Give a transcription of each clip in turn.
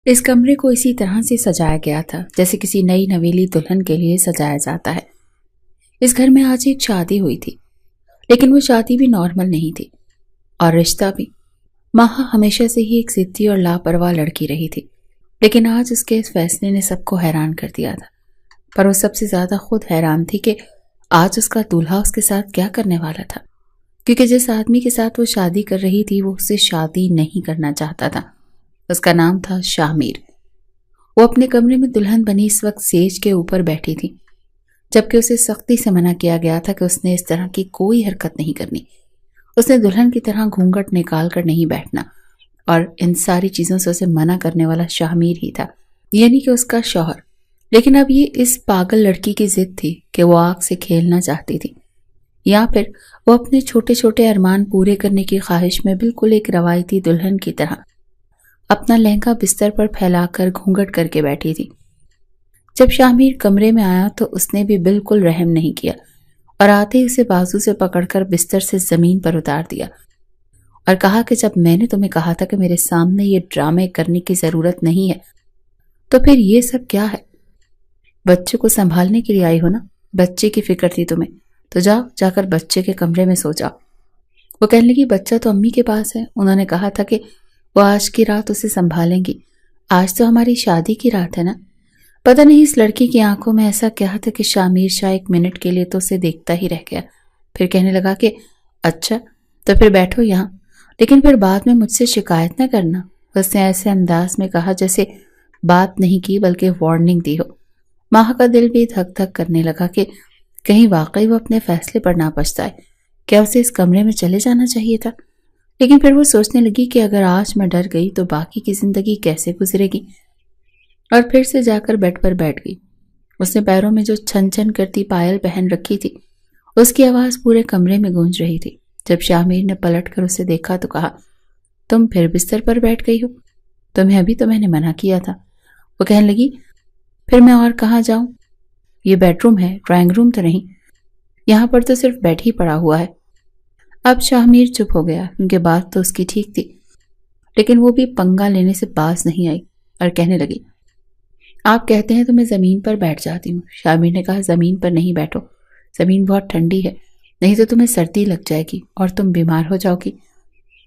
اس کمرے کو اسی طرح سے سجایا گیا تھا جیسے کسی نئی نویلی دلہن کے لیے سجایا جاتا ہے۔ اس گھر میں آج ایک شادی ہوئی تھی، لیکن وہ شادی بھی نارمل نہیں تھی، اور رشتہ بھی۔ ماہا ہمیشہ سے ہی ایک ضدی اور لاپرواہ لڑکی رہی تھی، لیکن آج اس کے اس فیصلے نے سب کو حیران کر دیا تھا۔ پر وہ سب سے زیادہ خود حیران تھی کہ آج اس کا دولہا اس کے ساتھ کیا کرنے والا تھا، کیونکہ جس آدمی کے ساتھ وہ شادی کر رہی تھی وہ اس سے شادی نہیں کرنا چاہتا تھا۔ اس کا نام تھا شاہ میر۔ وہ اپنے کمرے میں دلہن بنی اس وقت سیج کے اوپر بیٹھی تھی، جبکہ اسے سختی سے منع کیا گیا تھا کہ اس نے اس طرح کی کوئی حرکت نہیں کرنی۔ اس نے دلہن کی طرح گھونگھٹ نکال کر نہیں بیٹھنا، اور ان ساری چیزوں سے اسے منع کرنے والا شاہ میر ہی تھا، یعنی کہ اس کا شوہر۔ لیکن اب یہ اس پاگل لڑکی کی ضد تھی کہ وہ آگ سے کھیلنا چاہتی تھی، یا پھر وہ اپنے چھوٹے چھوٹے ارمان پورے کرنے کی خواہش میں بالکل ایک روایتی دلہن کی طرح اپنا لہنگا بستر پر پھیلا کر گھونگھٹ کر کے بیٹھی تھی۔ جب شاہ میر کمرے میں آیا تو اس نے بھی بالکل رحم نہیں کیا، اور آتے ہی اسے بازو سے پکڑ کر بستر سے زمین پر اتار دیا، اور کہا کہ جب میں نے تمہیں کہا تھا کہ میرے سامنے یہ ڈرامے کرنے کی ضرورت نہیں ہے، تو پھر یہ سب کیا ہے؟ بچے کو سنبھالنے کے لیے آئی ہو نا؟ بچے کی فکر تھی تمہیں، تو جا کر بچے کے کمرے میں سو جاؤ۔ وہ کہنے لگی بچہ تو امی کے پاس ہے، انہوں نے کہا تھا کہ وہ آج کی رات اسے سنبھالیں گی، آج تو ہماری شادی کی رات ہے نا۔ پتہ نہیں اس لڑکی کی آنکھوں میں ایسا کیا تھا کہ شاہ میر شاہ ایک منٹ کے لیے تو اسے دیکھتا ہی رہ گیا، پھر کہنے لگا کہ اچھا تو پھر بیٹھو یہاں، لیکن پھر بعد میں مجھ سے شکایت نہ کرنا۔ اس نے ایسے انداز میں کہا جیسے بات نہیں کی بلکہ وارننگ دی ہو۔ ماہا کا دل بھی دھک دھک کرنے لگا کہ کہیں واقعی وہ اپنے فیصلے پر نہ پچھتائے، کیا اسے اس کمرے میں چلے جانا چاہیے تھا؟ لیکن پھر وہ سوچنے لگی کہ اگر آج میں ڈر گئی تو باقی کی زندگی کیسے گزرے گی، اور پھر سے جا کر بیڈ پر بیٹھ گئی۔ اس نے پیروں میں جو چھن چھن کرتی پائل پہن رکھی تھی، اس کی آواز پورے کمرے میں گونج رہی تھی۔ جب شاہ میر نے پلٹ کر اسے دیکھا تو کہا تم پھر بستر پر بیٹھ گئی ہو؟ تمہیں ابھی تو میں نے منع کیا تھا۔ وہ کہنے لگی پھر میں اور کہاں جاؤں؟ یہ بیڈ روم ہے، ڈرائنگ روم تو نہیں، یہاں پر تو صرف بیڈ ہی پڑا ہوا ہے۔ اب شاہ میر چپ ہو گیا کیونکہ بات تو اس کی ٹھیک تھی، لیکن وہ بھی پنگا لینے سے باز نہیں آئی اور کہنے لگی آپ کہتے ہیں تو میں زمین پر بیٹھ جاتی ہوں۔ شاہ میر نے کہا زمین پر نہیں بیٹھو، زمین بہت ٹھنڈی ہے، نہیں تو تمہیں سردی لگ جائے گی اور تم بیمار ہو جاؤ گی۔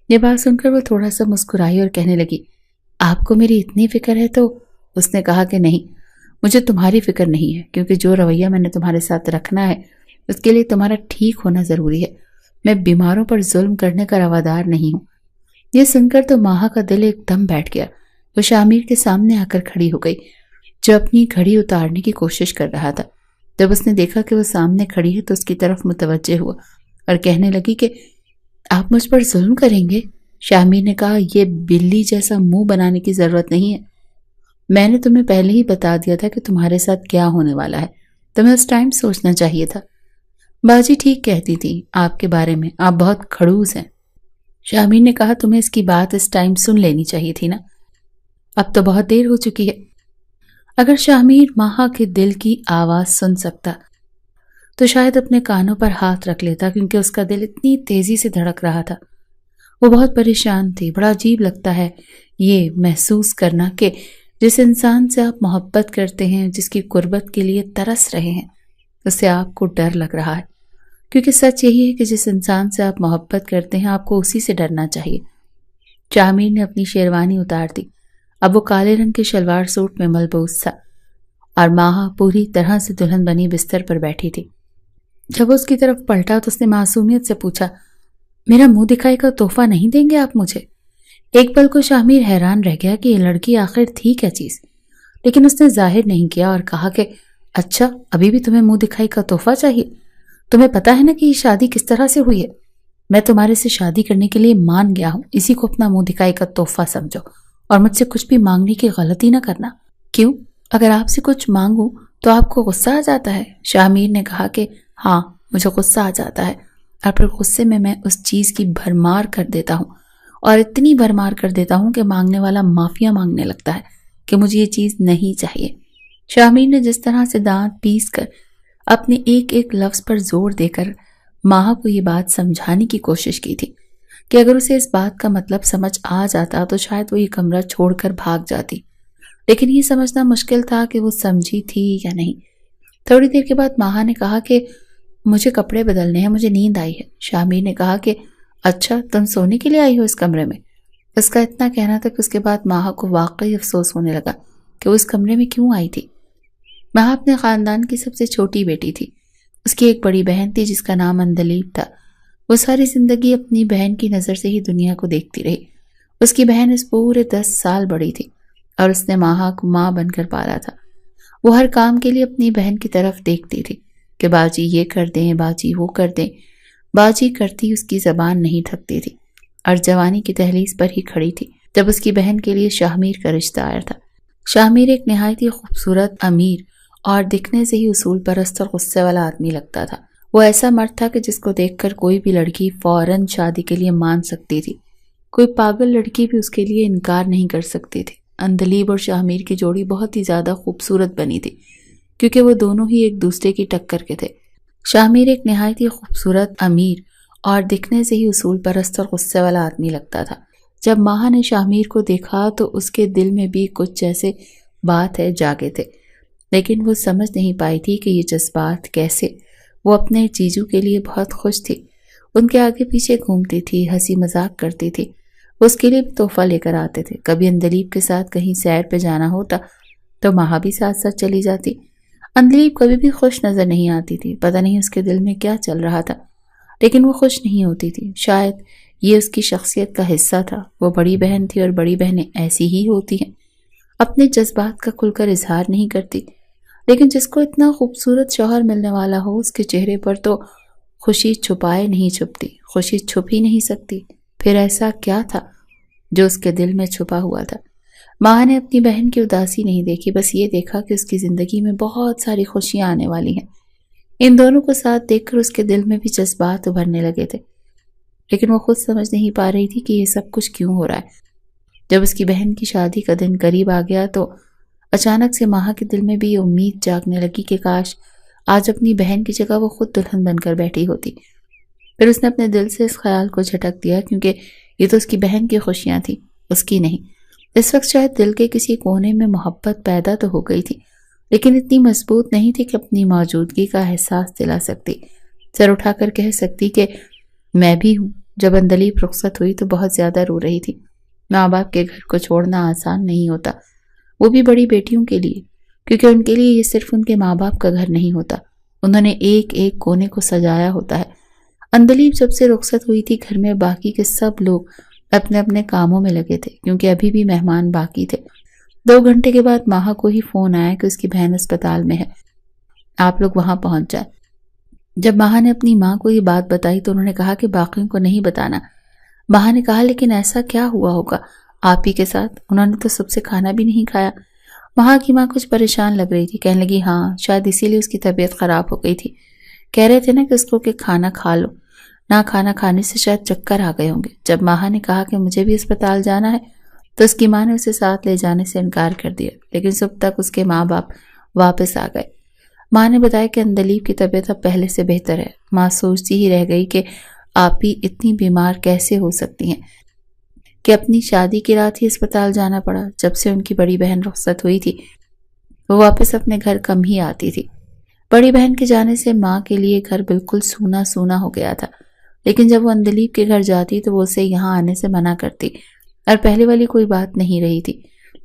یہ بات سن کر وہ تھوڑا سا مسکرائی اور کہنے لگی آپ کو میری اتنی فکر ہے؟ تو اس نے کہا کہ نہیں، مجھے تمہاری فکر نہیں ہے، کیونکہ جو رویہ میں نے تمہارے ساتھ رکھنا ہے اس کے لیے تمہارا ٹھیک ہونا ضروری ہے۔ میں بیماروں پر ظلم کرنے کا روادار نہیں ہوں۔ یہ سن کر تو ماہا کا دل ایک دم بیٹھ گیا۔ وہ شاہ میر کے سامنے آ کر کھڑی ہو گئی جو اپنی گھڑی اتارنے کی کوشش کر رہا تھا۔ جب اس نے دیکھا کہ وہ سامنے کھڑی ہے تو اس کی طرف متوجہ ہوا اور کہنے لگی کہ آپ مجھ پر ظلم کریں گے؟ شاہ میر نے کہا یہ بلی جیسا منہ بنانے کی ضرورت نہیں ہے، میں نے تمہیں پہلے ہی بتا دیا تھا کہ تمہارے ساتھ کیا ہونے والا ہے، تمہیں اس ٹائم سوچنا چاہیے تھا۔ باجی ٹھیک کہتی تھی آپ کے بارے میں، آپ بہت کھڑوس ہیں۔ شاہ میر نے کہا تمہیں اس کی بات اس ٹائم سن لینی چاہیے تھی نا، اب تو بہت دیر ہو چکی ہے۔ اگر شاہ میر ماہا کے دل کی آواز سن سکتا تو شاید اپنے کانوں پر ہاتھ رکھ لیتا، کیونکہ اس کا دل اتنی تیزی سے دھڑک رہا تھا۔ وہ بہت پریشان تھی۔ بڑا عجیب لگتا ہے یہ محسوس کرنا کہ جس انسان سے آپ محبت کرتے ہیں، جس کی قربت کے لیے ترس رہے ہیں، اس سے آپ کو ڈر لگ رہا ہے، کیونکہ سچ یہی ہے کہ جس انسان سے آپ محبت کرتے ہیں آپ کو اسی سے ڈرنا چاہیے۔ شاہ میر نے اپنی شیروانی اتار دی۔ اب وہ کالے رنگ کے شلوار سوٹ میں ملبوس تھا، اور ماہا پوری طرح سے دلہن بنی بستر پر بیٹھی تھی۔ جب وہ اس کی طرف پلٹا تو اس نے معصومیت سے پوچھا میرا منہ دکھائی کا تحفہ نہیں دیں گے آپ مجھے؟ ایک پل کو شاہ میر حیران رہ گیا کہ یہ لڑکی آخر تھی کیا چیز، لیکن اس نے ظاہر نہیں کیا اور کہا کہ اچھا ابھی بھی تمہیں منہ دکھائی کا تحفہ چاہیے؟ تمہیں پتا ہے نا کہ یہ شادی کس طرح سے ہوئی ہے؟ میں تمہارے سے شادی کرنے کے لیے مان گیا ہوں، اسی کو اپنا منہ دکھائی کا تحفہ سمجھو اور مجھ سے کچھ بھی مانگنے کی غلطی نہ کرنا۔ کیوں؟ اگر آپ سے کچھ مانگوں تو آپ کو غصہ آ جاتا ہے؟ شاہ میر نے کہا کہ ہاں مجھے غصہ آ جاتا ہے، اور پھر غصے میں اس چیز کی بھرمار کر دیتا ہوں، اور اتنی بھرمار کر دیتا ہوں کہ مانگنے والا معافیا مانگنے لگتا ہے کہ مجھے یہ چیز نہیں چاہیے۔ شاہ میر نے جس طرح سے دانت پیس کر اپنے ایک ایک لفظ پر زور دے کر ماہا کو یہ بات سمجھانے کی کوشش کی تھی کہ اگر اسے اس بات کا مطلب سمجھ آ جاتا تو شاید وہ یہ کمرہ چھوڑ کر بھاگ جاتی، لیکن یہ سمجھنا مشکل تھا کہ وہ سمجھی تھی یا نہیں۔ تھوڑی دیر کے بعد ماہا نے کہا کہ مجھے کپڑے بدلنے ہیں، مجھے نیند آئی ہے۔ شامیر نے کہا کہ اچھا، تم سونے کے لیے آئی ہو اس کمرے میں؟ اس کا اتنا کہنا تھا کہ اس کے بعد ماہا کو واقعی افسوس ہونے لگا کہ وہ اس کمرے میں کیوں آئی تھی۔ ماہا اپنے خاندان کی سب سے چھوٹی بیٹی تھی۔ اس کی ایک بڑی بہن تھی جس کا نام اندلیب تھا۔ وہ ساری زندگی اپنی بہن کی نظر سے ہی دنیا کو دیکھتی رہی۔ اس کی بہن اس پورے 10 سال بڑی تھی اور اس نے ماہا کو ماں بن کر پالا تھا۔ وہ ہر کام کے لیے اپنی بہن کی طرف دیکھتی تھی کہ باجی یہ کر دیں، باجی وہ کر دیں۔ باجی کرتی اس کی زبان نہیں تھکتی تھی اور جوانی کی دہلیز پر ہی کھڑی تھی جب اس کی بہن کے لیے شاہمیر کا رشتہ آیا تھا۔ شاہمیر ایک نہایت ہی خوبصورت، امیر اور دکھنے سے ہی اصول پرست اور غصے والا آدمی لگتا تھا۔ وہ ایسا مرد تھا کہ جس کو دیکھ کر کوئی بھی لڑکی فوراً شادی کے لیے مان سکتی تھی۔ کوئی پاگل لڑکی بھی اس کے لیے انکار نہیں کر سکتی تھی۔ اندلیب اور شاہمیر کی جوڑی بہت ہی زیادہ خوبصورت بنی تھی کیونکہ وہ دونوں ہی ایک دوسرے کی ٹکر کے تھے۔ شاہمیر ایک نہایت ہی خوبصورت، امیر اور دکھنے سے ہی اصول پرست اور غصے والا آدمی لگتا تھا۔ جب ماہا نے شاہمیر کو دیکھا تو اس کے دل میں بھی کچھ جیسے بات ہے جاگے تھے، لیکن وہ سمجھ نہیں پائی تھی کہ یہ جذبات کیسے۔ وہ اپنے جیجو کے لیے بہت خوش تھی، ان کے آگے پیچھے گھومتی تھی، ہنسی مذاق کرتی تھی۔ وہ اس کے لیے بھی تحفہ لے کر آتے تھے۔ کبھی اندلیب کے ساتھ کہیں سیر پہ جانا ہوتا تو ماہا بھی ساتھ ساتھ چلی جاتی۔ اندلیب کبھی بھی خوش نظر نہیں آتی تھی، پتہ نہیں اس کے دل میں کیا چل رہا تھا، لیکن وہ خوش نہیں ہوتی تھی۔ شاید یہ اس کی شخصیت کا حصہ تھا۔ وہ بڑی بہن تھی اور بڑی بہنیں ایسی ہی ہوتی ہیں، اپنے جذبات کا کھل کر اظہار نہیں کرتی۔ لیکن جس کو اتنا خوبصورت شوہر ملنے والا ہو، اس کے چہرے پر تو خوشی چھپائے نہیں چھپتی، خوشی چھپ ہی نہیں سکتی۔ پھر ایسا کیا تھا جو اس کے دل میں چھپا ہوا تھا؟ ماں نے اپنی بہن کی اداسی نہیں دیکھی، بس یہ دیکھا کہ اس کی زندگی میں بہت ساری خوشیاں آنے والی ہیں۔ ان دونوں کو ساتھ دیکھ کر اس کے دل میں بھی جذبات ابھرنے لگے تھے، لیکن وہ خود سمجھ نہیں پا رہی تھی کہ یہ سب کچھ کیوں ہو رہا ہے۔ جب اس کی بہن کی شادی کا دن قریب آ گیا تو اچانک سے ماہا کے دل میں بھی یہ امید جاگنے لگی کہ کاش آج اپنی بہن کی جگہ وہ خود دلہن بن کر بیٹھی ہوتی۔ پھر اس نے اپنے دل سے اس خیال کو جھٹک دیا کیونکہ یہ تو اس کی بہن کی خوشیاں تھیں، اس کی نہیں۔ اس وقت شاید دل کے کسی کونے میں محبت پیدا تو ہو گئی تھی، لیکن اتنی مضبوط نہیں تھی کہ اپنی موجودگی کا احساس دلا سکتی، سر اٹھا کر کہہ سکتی کہ میں بھی ہوں۔ جب اندلیب رخصت ہوئی تو بہت زیادہ رو رہی تھی۔ ماں باپ کے گھر کو چھوڑنا آسان نہیں ہوتا، وہ بھی بڑی بیٹیوں کے لیے، کیونکہ ان کے لیے یہ صرف ان کے ماں باپ کا گھر نہیں ہوتا، انہوں نے ایک ایک کونے کو سجایا ہوتا ہے۔ اندلیب جب سے رخصت ہوئی تھی گھر میں باقی کے سب لوگ اپنے اپنے کاموں میں لگے تھے کیونکہ ابھی بھی مہمان باقی تھے۔ 2 گھنٹے کے بعد ماہا کو ہی فون آیا کہ اس کی بہن اسپتال میں ہے، آپ لوگ وہاں پہنچ جائیں۔ جب ماہا نے اپنی ماں کو یہ بات بتائی تو انہوں نے کہا کہ باقیوں کو نہیں بتانا۔ ماہا نے کہا لیکن ایسا کیا ہوا ہوگا آپ ہی کے ساتھ؟ انہوں نے تو سب سے کھانا بھی نہیں کھایا۔ ماہا کی ماں کچھ پریشان لگ رہی تھی، کہنے لگی ہاں شاید اسی لیے اس کی طبیعت خراب ہو گئی تھی، کہہ رہے تھے نا کہ اس کو کہ کھانا کھا لو، نہ کھانا کھانے سے شاید چکر آ گئے ہوں گے۔ جب ماہا نے کہا کہ مجھے بھی اسپتال جانا ہے تو اس کی ماں نے اسے ساتھ لے جانے سے انکار کر دیا، لیکن صبح تک اس کے ماں باپ واپس آ گئے۔ ماں نے بتایا کہ اندلیب کی طبیعت اب پہلے سے بہتر ہے۔ ماں سوچتی ہی رہ گئی کہ آپ ہی اتنی بیمار کیسے ہو سکتی ہیں کہ اپنی شادی کی رات ہی اسپتال جانا پڑا۔ جب سے ان کی بڑی بہن رخصت ہوئی تھی وہ واپس اپنے گھر کم ہی آتی تھی۔ بڑی بہن کے جانے سے ماں کے لیے گھر بالکل سونا سونا ہو گیا تھا، لیکن جب وہ اندلیب کے گھر جاتی تو وہ اسے یہاں آنے سے منع کرتی اور پہلے والی کوئی بات نہیں رہی تھی۔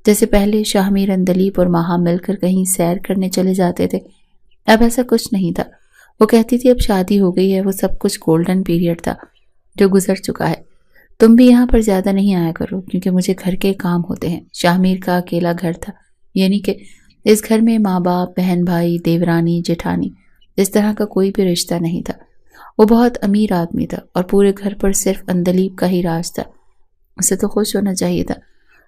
جیسے پہلے شاہمیر، اندلیب اور ماہا مل کر کہیں سیر کرنے چلے جاتے تھے، اب ایسا کچھ نہیں تھا۔ وہ کہتی تھی اب شادی ہو گئی ہے، وہ سب کچھ گولڈن پیریڈ تھا جو گزر چکا ہے، تم بھی یہاں پر زیادہ نہیں آیا کرو کیونکہ مجھے گھر کے کام ہوتے ہیں۔ شاہمیر کا اکیلا گھر تھا، یعنی کہ اس گھر میں ماں باپ، بہن بھائی، دیورانی، جیٹھانی اس طرح کا کوئی بھی رشتہ نہیں تھا۔ وہ بہت امیر آدمی تھا اور پورے گھر پر صرف اندلیب کا ہی راج تھا۔ اسے تو خوش ہونا چاہیے تھا،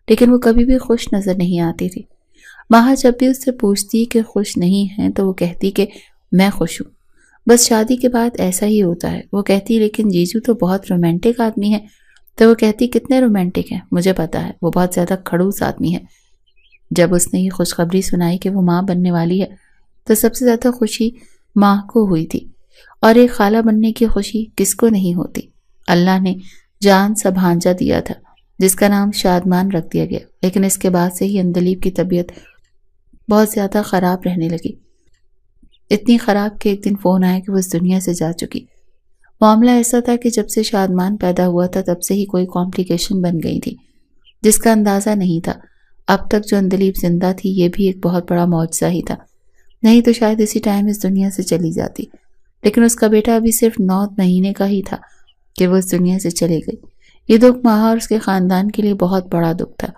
لیکن وہ کبھی بھی خوش نظر نہیں آتی تھی۔ ماہا جب بھی اس سے پوچھتی کہ خوش نہیں ہیں تو وہ کہتی کہ میں خوش ہوں، بس شادی کے بعد ایسا ہی ہوتا ہے۔ وہ کہتی لیکن جیجو تو بہت رومانٹک آدمی ہے، تو وہ کہتی کتنے رومانٹک ہیں؟ مجھے پتا ہے وہ بہت زیادہ کھڑوس آدمی ہے۔ جب اس نے یہ خوشخبری سنائی کہ وہ ماں بننے والی ہے تو سب سے زیادہ خوشی ماں کو ہوئی تھی، اور ایک خالہ بننے کی خوشی کس کو نہیں ہوتی۔ اللہ نے جان سا بھانجا دیا تھا، جس کا نام شادمان رکھ دیا گیا، لیکن اس کے بعد سے ہی اندلیب کی طبیعت بہت زیادہ خراب رہنے لگی، اتنی خراب کہ ایک دن فون آیا کہ وہ اس دنیا سے جا چکی۔ معاملہ ایسا تھا کہ جب سے شادمان پیدا ہوا تھا تب سے ہی کوئی کمپلیکیشن بن گئی تھی جس کا اندازہ نہیں تھا۔ اب تک جو اندلیب زندہ تھی یہ بھی ایک بہت بڑا معجزہ ہی تھا، نہیں تو شاید اسی ٹائم اس دنیا سے چلی جاتی۔ لیکن اس کا بیٹا ابھی صرف 9 مہینے کا ہی تھا کہ وہ اس دنیا سے چلی گئی۔ یہ دکھ ماہا اور اس کے خاندان کے لیے بہت بڑا دکھ تھا۔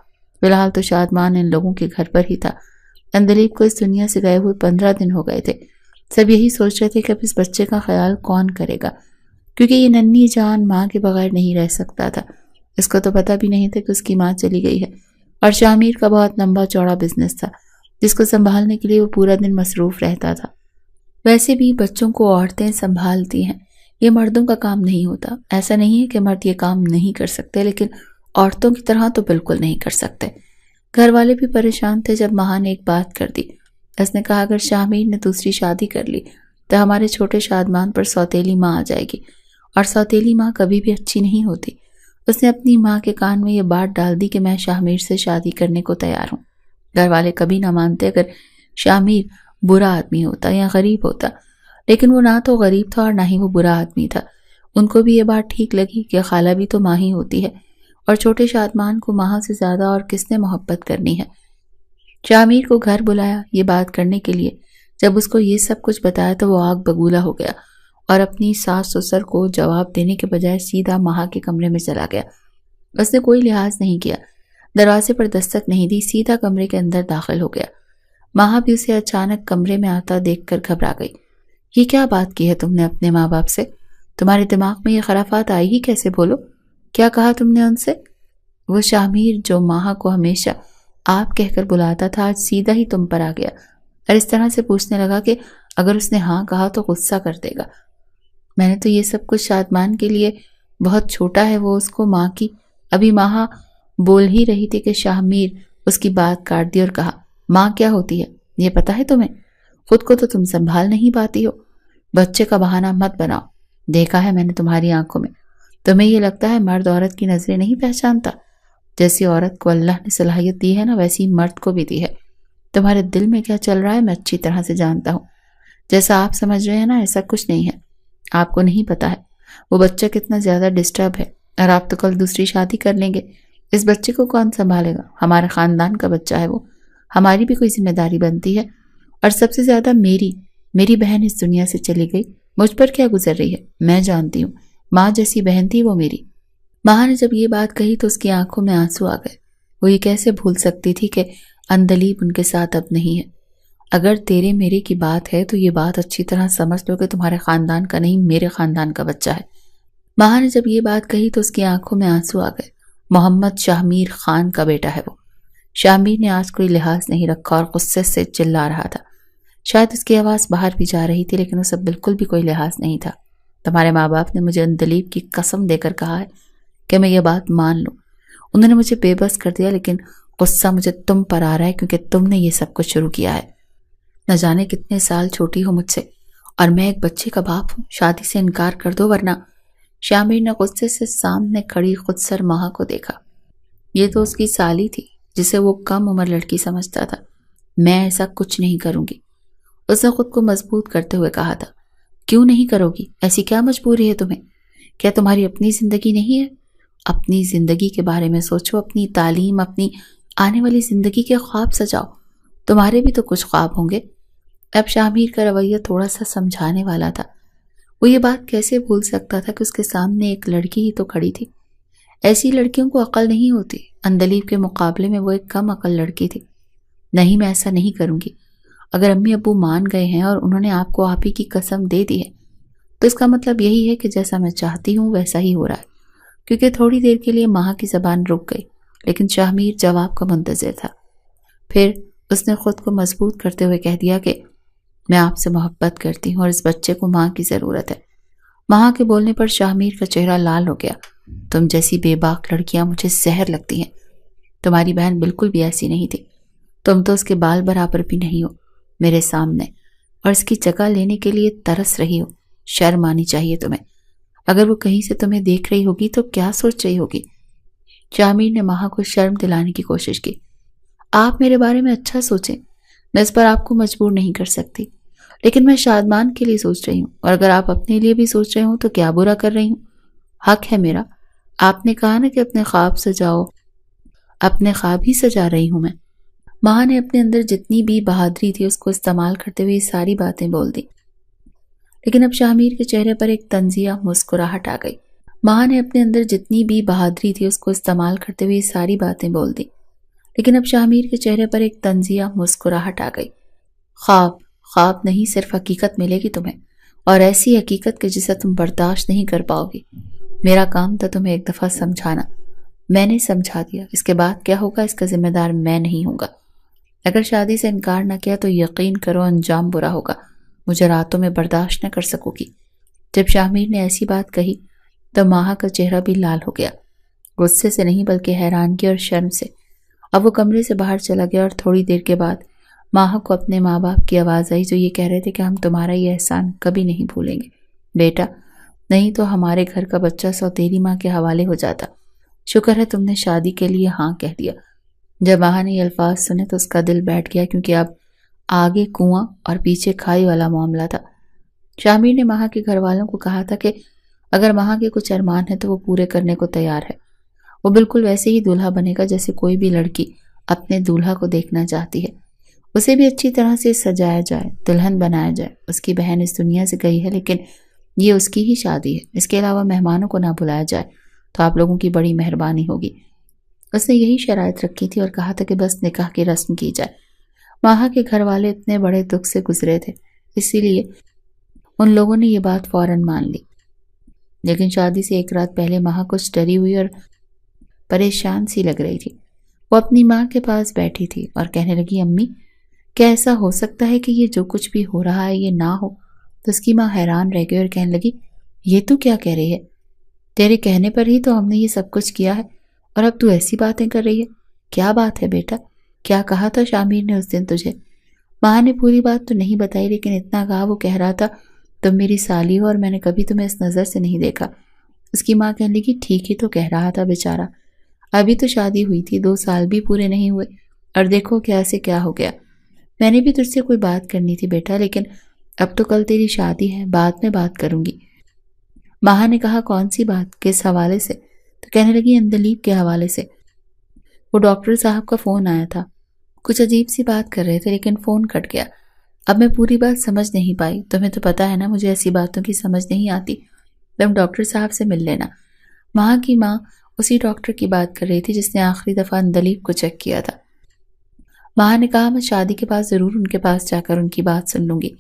فی الحال تو شادمان ان لوگوں کے گھر پر ہی تھا۔ اندلیب کو اس دنیا سے گئے ہوئے 15 دن ہو گئے تھے۔ سب یہی سوچ رہے تھے کہ اب اس بچے کا خیال کون کرے گا، کیونکہ یہ ننھی جان ماں کے بغیر نہیں رہ سکتا تھا۔ اس کو تو پتہ بھی نہیں تھا کہ اس کی ماں چلی گئی ہے، اور شاہ میر کا بہت لمبا چوڑا بزنس تھا جس کو سنبھالنے کے لیے وہ پورا دن مصروف رہتا تھا۔ ویسے بھی بچوں کو عورتیں سنبھالتی ہیں، یہ مردوں کا کام نہیں ہوتا۔ ایسا نہیں ہے کہ مرد یہ کام نہیں کر سکتے، لیکن عورتوں کی طرح تو بالکل نہیں کر سکتے۔ گھر والے بھی پریشان تھے جب ماہا نے ایک بات کر دی۔ اس نے کہا اگر شاہ میر نے دوسری شادی کر لی تو ہمارے چھوٹے شادمان پر سوتیلی ماں آ جائے گی، اور سوتیلی ماں کبھی بھی اچھی نہیں ہوتی۔ اس نے اپنی ماں کے کان میں یہ بات ڈال دی کہ میں شاہ میر سے شادی کرنے کو تیار ہوں۔ گھر والے کبھی نہ مانتے اگر شاہ میر برا آدمی ہوتا یا غریب ہوتا، لیکن وہ نہ تو غریب تھا اور نہ ہی وہ برا آدمی تھا۔ ان کو بھی یہ بات ٹھیک لگی کہ خالہ بھی تو ماں ہی ہوتی ہے، اور چھوٹے شادمان کو ماں سے زیادہ اور کس نے محبت کرنی ہے۔ شاہ میر کو گھر بلایا یہ بات کرنے کے لیے۔ جب اس کو یہ سب کچھ بتایا تو وہ آگ بگولا ہو گیا اور اپنی ساس سسر کو جواب دینے کے بجائے سیدھا ماہا کے کمرے میں چلا گیا۔ اس نے کوئی لحاظ نہیں کیا، دروازے پر دستک نہیں دی، سیدھا کمرے کے اندر داخل ہو گیا۔ ماہا بھی اسے اچانک کمرے میں آتا دیکھ کر گھبرا گئی۔ یہ کیا بات کی ہے تم نے اپنے ماں باپ سے؟ تمہارے دماغ میں یہ خرافات آئی ہی کیسے؟ بولو، کیا کہا تم نے ان سے؟ وہ شاہ میر جو ماہا کو ہمیشہ آپ کہہ کر بلاتا تھا آج سیدھا ہی تم پر آ گیا، اور اس طرح سے پوچھنے لگا کہ اگر اس نے ہاں کہا تو غصہ کر دے گا۔ میں نے تو یہ سب کچھ شادمان کے لیے بہت چھوٹا ہے، وہ اس کو ماں کی۔ ابھی ماہا بول ہی رہی تھی کہ شاہ میر اس کی بات کاٹ دی اور کہا ماں کیا ہوتی ہے یہ پتا ہے تمہیں؟ خود کو تو تم سنبھال نہیں پاتی ہو، بچے کا بہانہ مت بناؤ۔ دیکھا ہے میں نے تمہاری آنکھوں میں، تمہیں یہ لگتا ہے مرد عورت کی نظریں نہیں پہچانتا؟ جیسی عورت کو اللہ نے صلاحیت دی ہے نا ویسی مرد کو بھی دی ہے۔ تمہارے دل میں کیا چل رہا ہے میں اچھی طرح سے جانتا ہوں۔ جیسا آپ سمجھ رہے ہیں نا ایسا کچھ نہیں ہے، آپ کو نہیں پتا ہے وہ بچہ کتنا زیادہ ڈسٹرب ہے، اور آپ تو کل دوسری شادی کر لیں گے۔ اس بچے کو کون سنبھالے گا؟ ہمارے خاندان کا بچہ ہے وہ، ہماری بھی کوئی ذمہ داری بنتی ہے، اور سب سے زیادہ میری بہن اس دنیا سے چلی گئی، مجھ پر کیا گزر رہی ہے میں جانتی ہوں۔ ماں جیسی بہن تھی وہ میری۔ ماں نے جب یہ بات کہی تو اس کی آنکھوں میں آنسو آ گئے۔ وہ یہ کیسے بھول سکتی تھی کہ اندلیب ان کے ساتھ اب نہیں ہے۔ اگر تیرے میرے کی بات ہے تو یہ بات اچھی طرح سمجھ لو کہ تمہارے خاندان کا نہیں میرے خاندان کا بچہ ہے۔ ماں نے جب یہ بات کہی تو اس کی آنکھوں میں آنسو آ گئے۔ محمد شاہ میر خان کا بیٹا ہے وہ۔ شاہ میر نے آج کوئی لحاظ نہیں رکھا اور غصے سے چلا رہا تھا۔ شاید اس کی آواز باہر بھی جا رہی تھی لیکن اسے بالکل بھی کوئی لحاظ نہیں تھا۔ تمہارے ماں باپ نے مجھے اندلیب کی قسم دے کر کہا ہے کہ میں یہ بات مان لوں۔ انہوں نے مجھے بے بس کر دیا، لیکن غصہ مجھے تم پر آ رہا ہے کیونکہ تم نے یہ سب کچھ شروع کیا ہے۔ نہ جانے کتنے سال چھوٹی ہو مجھ سے، اور میں ایک بچے کا باپ ہوں۔ شادی سے انکار کر دو ورنہ۔ شاہ میر نے غصے سے سامنے کھڑی خودسر ماہا کو دیکھا۔ یہ تو اس کی سالی تھی جسے وہ کم عمر لڑکی سمجھتا تھا۔ میں ایسا کچھ نہیں کروں گی، اس نے خود کو مضبوط کرتے ہوئے کہا تھا۔ کیوں نہیں کرو گی؟ ایسی کیا مجبوری ہے تمہیں؟ کیا تمہاری اپنی زندگی نہیں ہے؟ اپنی زندگی کے بارے میں سوچو، اپنی تعلیم، اپنی آنے والی زندگی کے خواب سجاؤ۔ تمہارے بھی تو کچھ خواب ہوں گے۔ اب شاہ میر کا رویہ تھوڑا سا سمجھانے والا تھا۔ وہ یہ بات کیسے بھول سکتا تھا کہ اس کے سامنے ایک لڑکی ہی تو کھڑی تھی۔ ایسی لڑکیوں کو عقل نہیں ہوتی۔ اندلیب کے مقابلے میں وہ ایک کم عقل لڑکی تھی۔ نہیں، میں ایسا نہیں کروں گی۔ اگر امی ابو مان گئے ہیں اور انہوں نے آپ کو آپ ہی کی قسم دے دی ہے تو اس کا مطلب یہی ہے کہ جیسا میں چاہتی ہوں ویسا ہی ہو رہا ہے۔ کیونکہ تھوڑی دیر کے لیے ماہا کی زبان رک گئی، لیکن شاہ میر جواب کا منتظر تھا۔ پھر اس نے خود کو مضبوط کرتے ہوئے کہہ دیا کہ میں آپ سے محبت کرتی ہوں اور اس بچے کو ماں کی ضرورت ہے۔ ماہا کے بولنے پر شاہ میر کا چہرہ لال ہو گیا۔ تم جیسی بے باک لڑکیاں مجھے زہر لگتی ہیں۔ تمہاری بہن بالکل بھی ایسی نہیں تھی۔ تم تو اس کے بال برابر بھی نہیں ہو میرے سامنے، اور اس کی جگہ لینے کے لیے ترس رہی ہو۔ شرم آنی چاہیے تمہیں۔ اگر وہ کہیں سے تمہیں دیکھ رہی ہوگی تو کیا سوچ رہی ہوگی؟ شامیر نے ماہا کو شرم دلانے کی کوشش کی۔ آپ میرے بارے میں اچھا سوچیں، میں اس پر آپ کو مجبور نہیں کر سکتی، لیکن میں شادمان کے لیے سوچ رہی ہوں، اور اگر آپ اپنے لیے بھی سوچ رہے ہوں تو کیا برا کر رہی ہوں؟ حق ہے میرا۔ آپ نے کہا نا کہ اپنے خواب سجاؤ، اپنے خواب ہی سجا رہی ہوں میں۔ ماہا نے اپنے اندر جتنی بھی بہادری تھی اس کو استعمال کرتے ہوئے یہ ساری باتیں بول دی، لیکن اب شامیر کے چہرے پر ایک طنزیہ مسکراہٹ آ گئی۔ ماہا نے اپنے اندر جتنی بھی بہادری تھی اس کو استعمال کرتے ہوئے یہ ساری باتیں بول دی، لیکن اب شامیر کے چہرے پر ایک طنزیہ مسکراہٹ آ گئی۔ خواب نہیں، صرف حقیقت ملے گی تمہیں، اور ایسی حقیقت کہ جسے تم برداشت نہیں کر پاؤ گی۔ میرا کام تھا تمہیں ایک دفعہ سمجھانا، میں نے سمجھا دیا، اس کے بعد کیا ہوگا اس کا ذمہ دار میں نہیں ہوں گا۔ اگر شادی سے انکار نہ کیا تو یقین کرو انجام برا ہوگا، مجھے راتوں میں برداشت نہ کر سکو گی۔ جب شامیر نے ایسی بات کہی تو ماہا کا چہرہ بھی لال ہو گیا، غصے سے نہیں بلکہ حیرانگی اور شرم سے۔ اب وہ کمرے سے باہر چلا گیا اور تھوڑی دیر کے بعد ماہا کو اپنے ماں باپ کی آواز آئی جو یہ کہہ رہے تھے کہ ہم تمہارا یہ احسان کبھی نہیں بھولیں گے بیٹا، نہیں تو ہمارے گھر کا بچہ سوتیلی ماں کے حوالے ہو جاتا۔ شکر ہے تم نے شادی کے لیے ہاں کہہ دیا۔ جب ماہا نے یہ الفاظ سنے تو اس کا دل بیٹھ گیا، کیونکہ اب آگے کنواں اور پیچھے کھائی والا معاملہ تھا۔ شامیر نے ماہا کے گھر والوں کو کہا تھا کہ اگر ماہا کے کچھ ارمان ہیں تو وہ پورے کرنے کو تیار ہے۔ وہ بالکل ویسے ہی دولہا بنے گا جیسے کوئی بھی لڑکی اپنے دولہا کو دیکھنا چاہتی ہے، اسے بھی اچھی طرح سے سجایا جائے، دلہن بنایا جائے۔ اس کی بہن اس دنیا سے گئی ہے لیکن یہ اس کی ہی شادی ہے، اس کے علاوہ مہمانوں کو نہ بلایا جائے تو آپ لوگوں کی بڑی مہربانی ہوگی۔ اس نے یہی شرائط رکھی تھی اور کہا تھا کہ بس نکاح کی رسم کی جائے۔ ماہا کے گھر والے اتنے بڑے دکھ سے گزرے تھے، اسی لیے ان لوگوں نے یہ بات فوراً مان لی۔ لیکن شادی سے ایک رات پہلے ماہا کچھ ڈری ہوئی اور پریشان سی لگ رہی تھی۔ وہ اپنی ماں کے پاس بیٹھی تھی اور کہنے لگی، امی کیا ایسا ہو سکتا ہے کہ یہ جو کچھ بھی ہو رہا ہے یہ نہ ہو؟ تو اس کی ماں حیران رہ گئی اور کہنے لگی، یہ تو کیا کہہ رہی ہے؟ تیرے کہنے پر ہی تو ہم نے یہ سب کچھ کیا ہے، اور اب تو ایسی باتیں کر رہی ہے۔ کیا بات ہے بیٹا؟ کیا کہا تھا شامیر نے اس دن تجھے؟ ماں نے پوری بات تو نہیں بتائی، لیکن اتنا کہا وہ کہہ رہا تھا تم میری سالی ہو اور میں نے کبھی تمہیں اس نظر سے نہیں دیکھا۔ اس کی ماں کہنے لگی، ٹھیک ہی تو کہہ رہا تھا بیچارہ، ابھی تو شادی ہوئی تھی، 2 سال بھی پورے نہیں ہوئے اور دیکھو کیا سے کیا ہو گیا۔ میں نے بھی تجھ سے کوئی بات کرنی تھی بیٹا، لیکن اب تو کل تیری شادی ہے، بعد میں بات کروں گی۔ ماہا نے کہا، کون سی بات، کس حوالے سے؟ تو کہنے لگی، اندلیب کے حوالے سے۔ وہ ڈاکٹر صاحب کا فون آیا تھا، کچھ عجیب سی بات کر رہے تھے لیکن فون کٹ گیا۔ اب میں پوری بات سمجھ نہیں پائی، تمہیں تو پتا ہے نا مجھے ایسی باتوں کی سمجھ نہیں آتی، تم ڈاکٹر صاحب سے مل لینا۔ ماہا کی ماں اسی ڈاکٹر کی بات کر رہی تھی جس نے آخری دفعہ اندلیب کو چیک کیا تھا۔ ماہا نے کہا، میں شادی کے بعد ضرور ان کے پاس جا کر ان کی بات سن لوں گی۔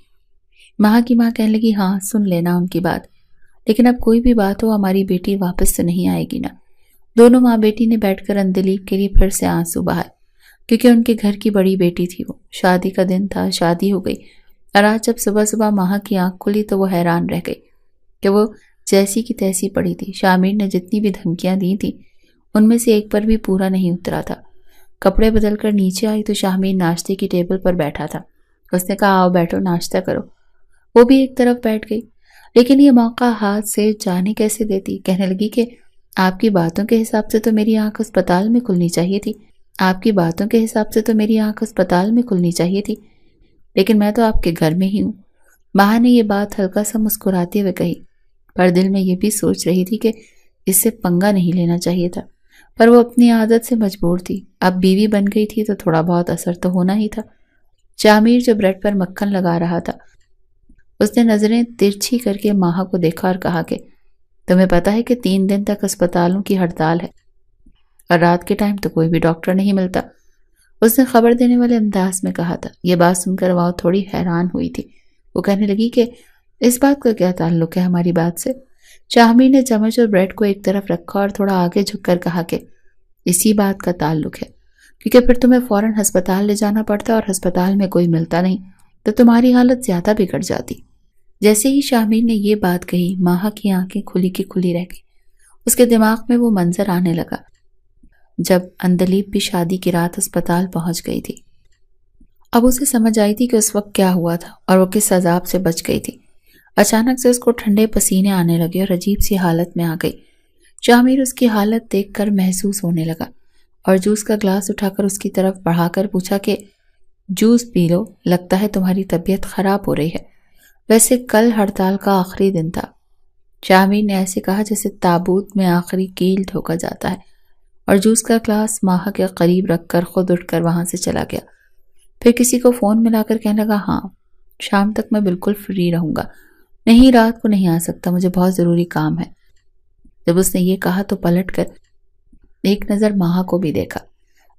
ماہا کی ماں کہنے لگی، ہاں سن لینا ان کی بات، لیکن اب کوئی بھی بات ہو ہماری بیٹی واپس تو نہیں آئے گی نا۔ دونوں ماں بیٹی نے بیٹھ کر اندلیب کے لیے پھر سے آنسو بہائے، کیونکہ ان کے گھر کی بڑی بیٹی تھی وہ، شادی کا دن تھا، شادی ہو گئی۔ اور آج جب صبح صبح ماہا کی آنکھ کھلی تو وہ حیران رہ گئی کہ وہ جیسی کی تیسی پڑی تھی۔ شامیر نے جتنی بھی دھمکیاں دی تھیں ان میں سے ایک پر بھی پورا نہیں اترا تھا۔ کپڑے بدل کر نیچے آئی تو شامیر ناشتے کی ٹیبل پر بیٹھا تھا۔ اس نے کہا، آؤ بیٹھو ناشتہ کرو۔ وہ بھی ایک طرف بیٹھ گئی، لیکن یہ موقع ہاتھ سے جانے کیسے دیتی؟ کہنے لگی کہ آپ کی باتوں کے حساب سے تو میری آنکھ اسپتال میں کھلنی چاہیے تھی، آپ کی باتوں کے حساب سے تو میری آنکھ اسپتال میں کھلنی چاہیے تھی، لیکن میں تو آپ کے گھر میں ہی ہوں۔ ماہا نے یہ بات ہلکا سا مسکراتے ہوئے کہی، پر دل میں یہ بھی سوچ رہی تھی کہ اس سے پنگا نہیں لینا چاہیے تھا، پر وہ اپنی عادت سے مجبور تھی، اب بیوی بن گئی تھی تو تھوڑا بہت اثر تو ہونا ہی تھا۔ شامیر جو بریڈ پر مکھن لگا رہا تھا اس نے نظریں ترچھی کر کے ماہا کو دیکھا اور کہا کہ تمہیں پتا ہے کہ 3 دن تک اسپتالوں کی ہڑتال ہے اور رات کے ٹائم تو کوئی بھی ڈاکٹر نہیں ملتا، اس نے خبر دینے والے انداز میں کہا تھا۔ یہ بات سن کر وہ تھوڑی حیران ہوئی تھی، وہ کہنے لگی کہ اس بات کا کیا تعلق ہے ہماری بات سے؟ شامیر نے چمچ اور بریڈ کو ایک طرف رکھا اور تھوڑا آگے جھک کر کہا کہ اسی بات کا تعلق ہے، کیونکہ پھر تمہیں فوراً ہسپتال لے جانا پڑتا اور ہسپتال میں کوئی ملتا نہیں تو تمہاری حالت زیادہ بگڑ جاتی۔ جیسے ہی شامیر نے یہ بات کہی ماہا کی آنکھیں کھلی کی کھلی رہ گئی، اس کے دماغ میں وہ منظر آنے لگا جب اندلیب بھی شادی کی رات اسپتال پہنچ گئی تھی۔ اب اسے سمجھ آئی تھی کہ اس وقت کیا ہوا تھا اور وہ کس عذاب سے بچ گئی تھی۔ اچانک سے اس کو ٹھنڈے پسینے آنے لگے اور عجیب سی حالت میں آ گئی۔ شامیر اس کی حالت دیکھ کر محسوس ہونے لگا اور جوس کا گلاس اٹھا کر اس کی طرف بڑھا کر پوچھا کہ جوس پی لو، لگتا ہے تمہاری طبیعت خراب ہو رہی ہے، ویسے کل ہڑتال کا آخری دن تھا۔ شامیر نے ایسے کہا جیسے تابوت میں آخری کیل ٹھوکا جاتا ہے، اور جوس کا گلاس ماہا کے قریب رکھ کر خود اٹھ کر وہاں سے چلا گیا۔ پھر کسی کو فون ملا کر کہنے لگا، ہاں شام تک میں بالکل فری رہوں گا، نہیں رات کو نہیں آ سکتا، مجھے بہت ضروری کام ہے۔ جب اس نے یہ کہا تو پلٹ کر ایک نظر ماہا کو بھی دیکھا۔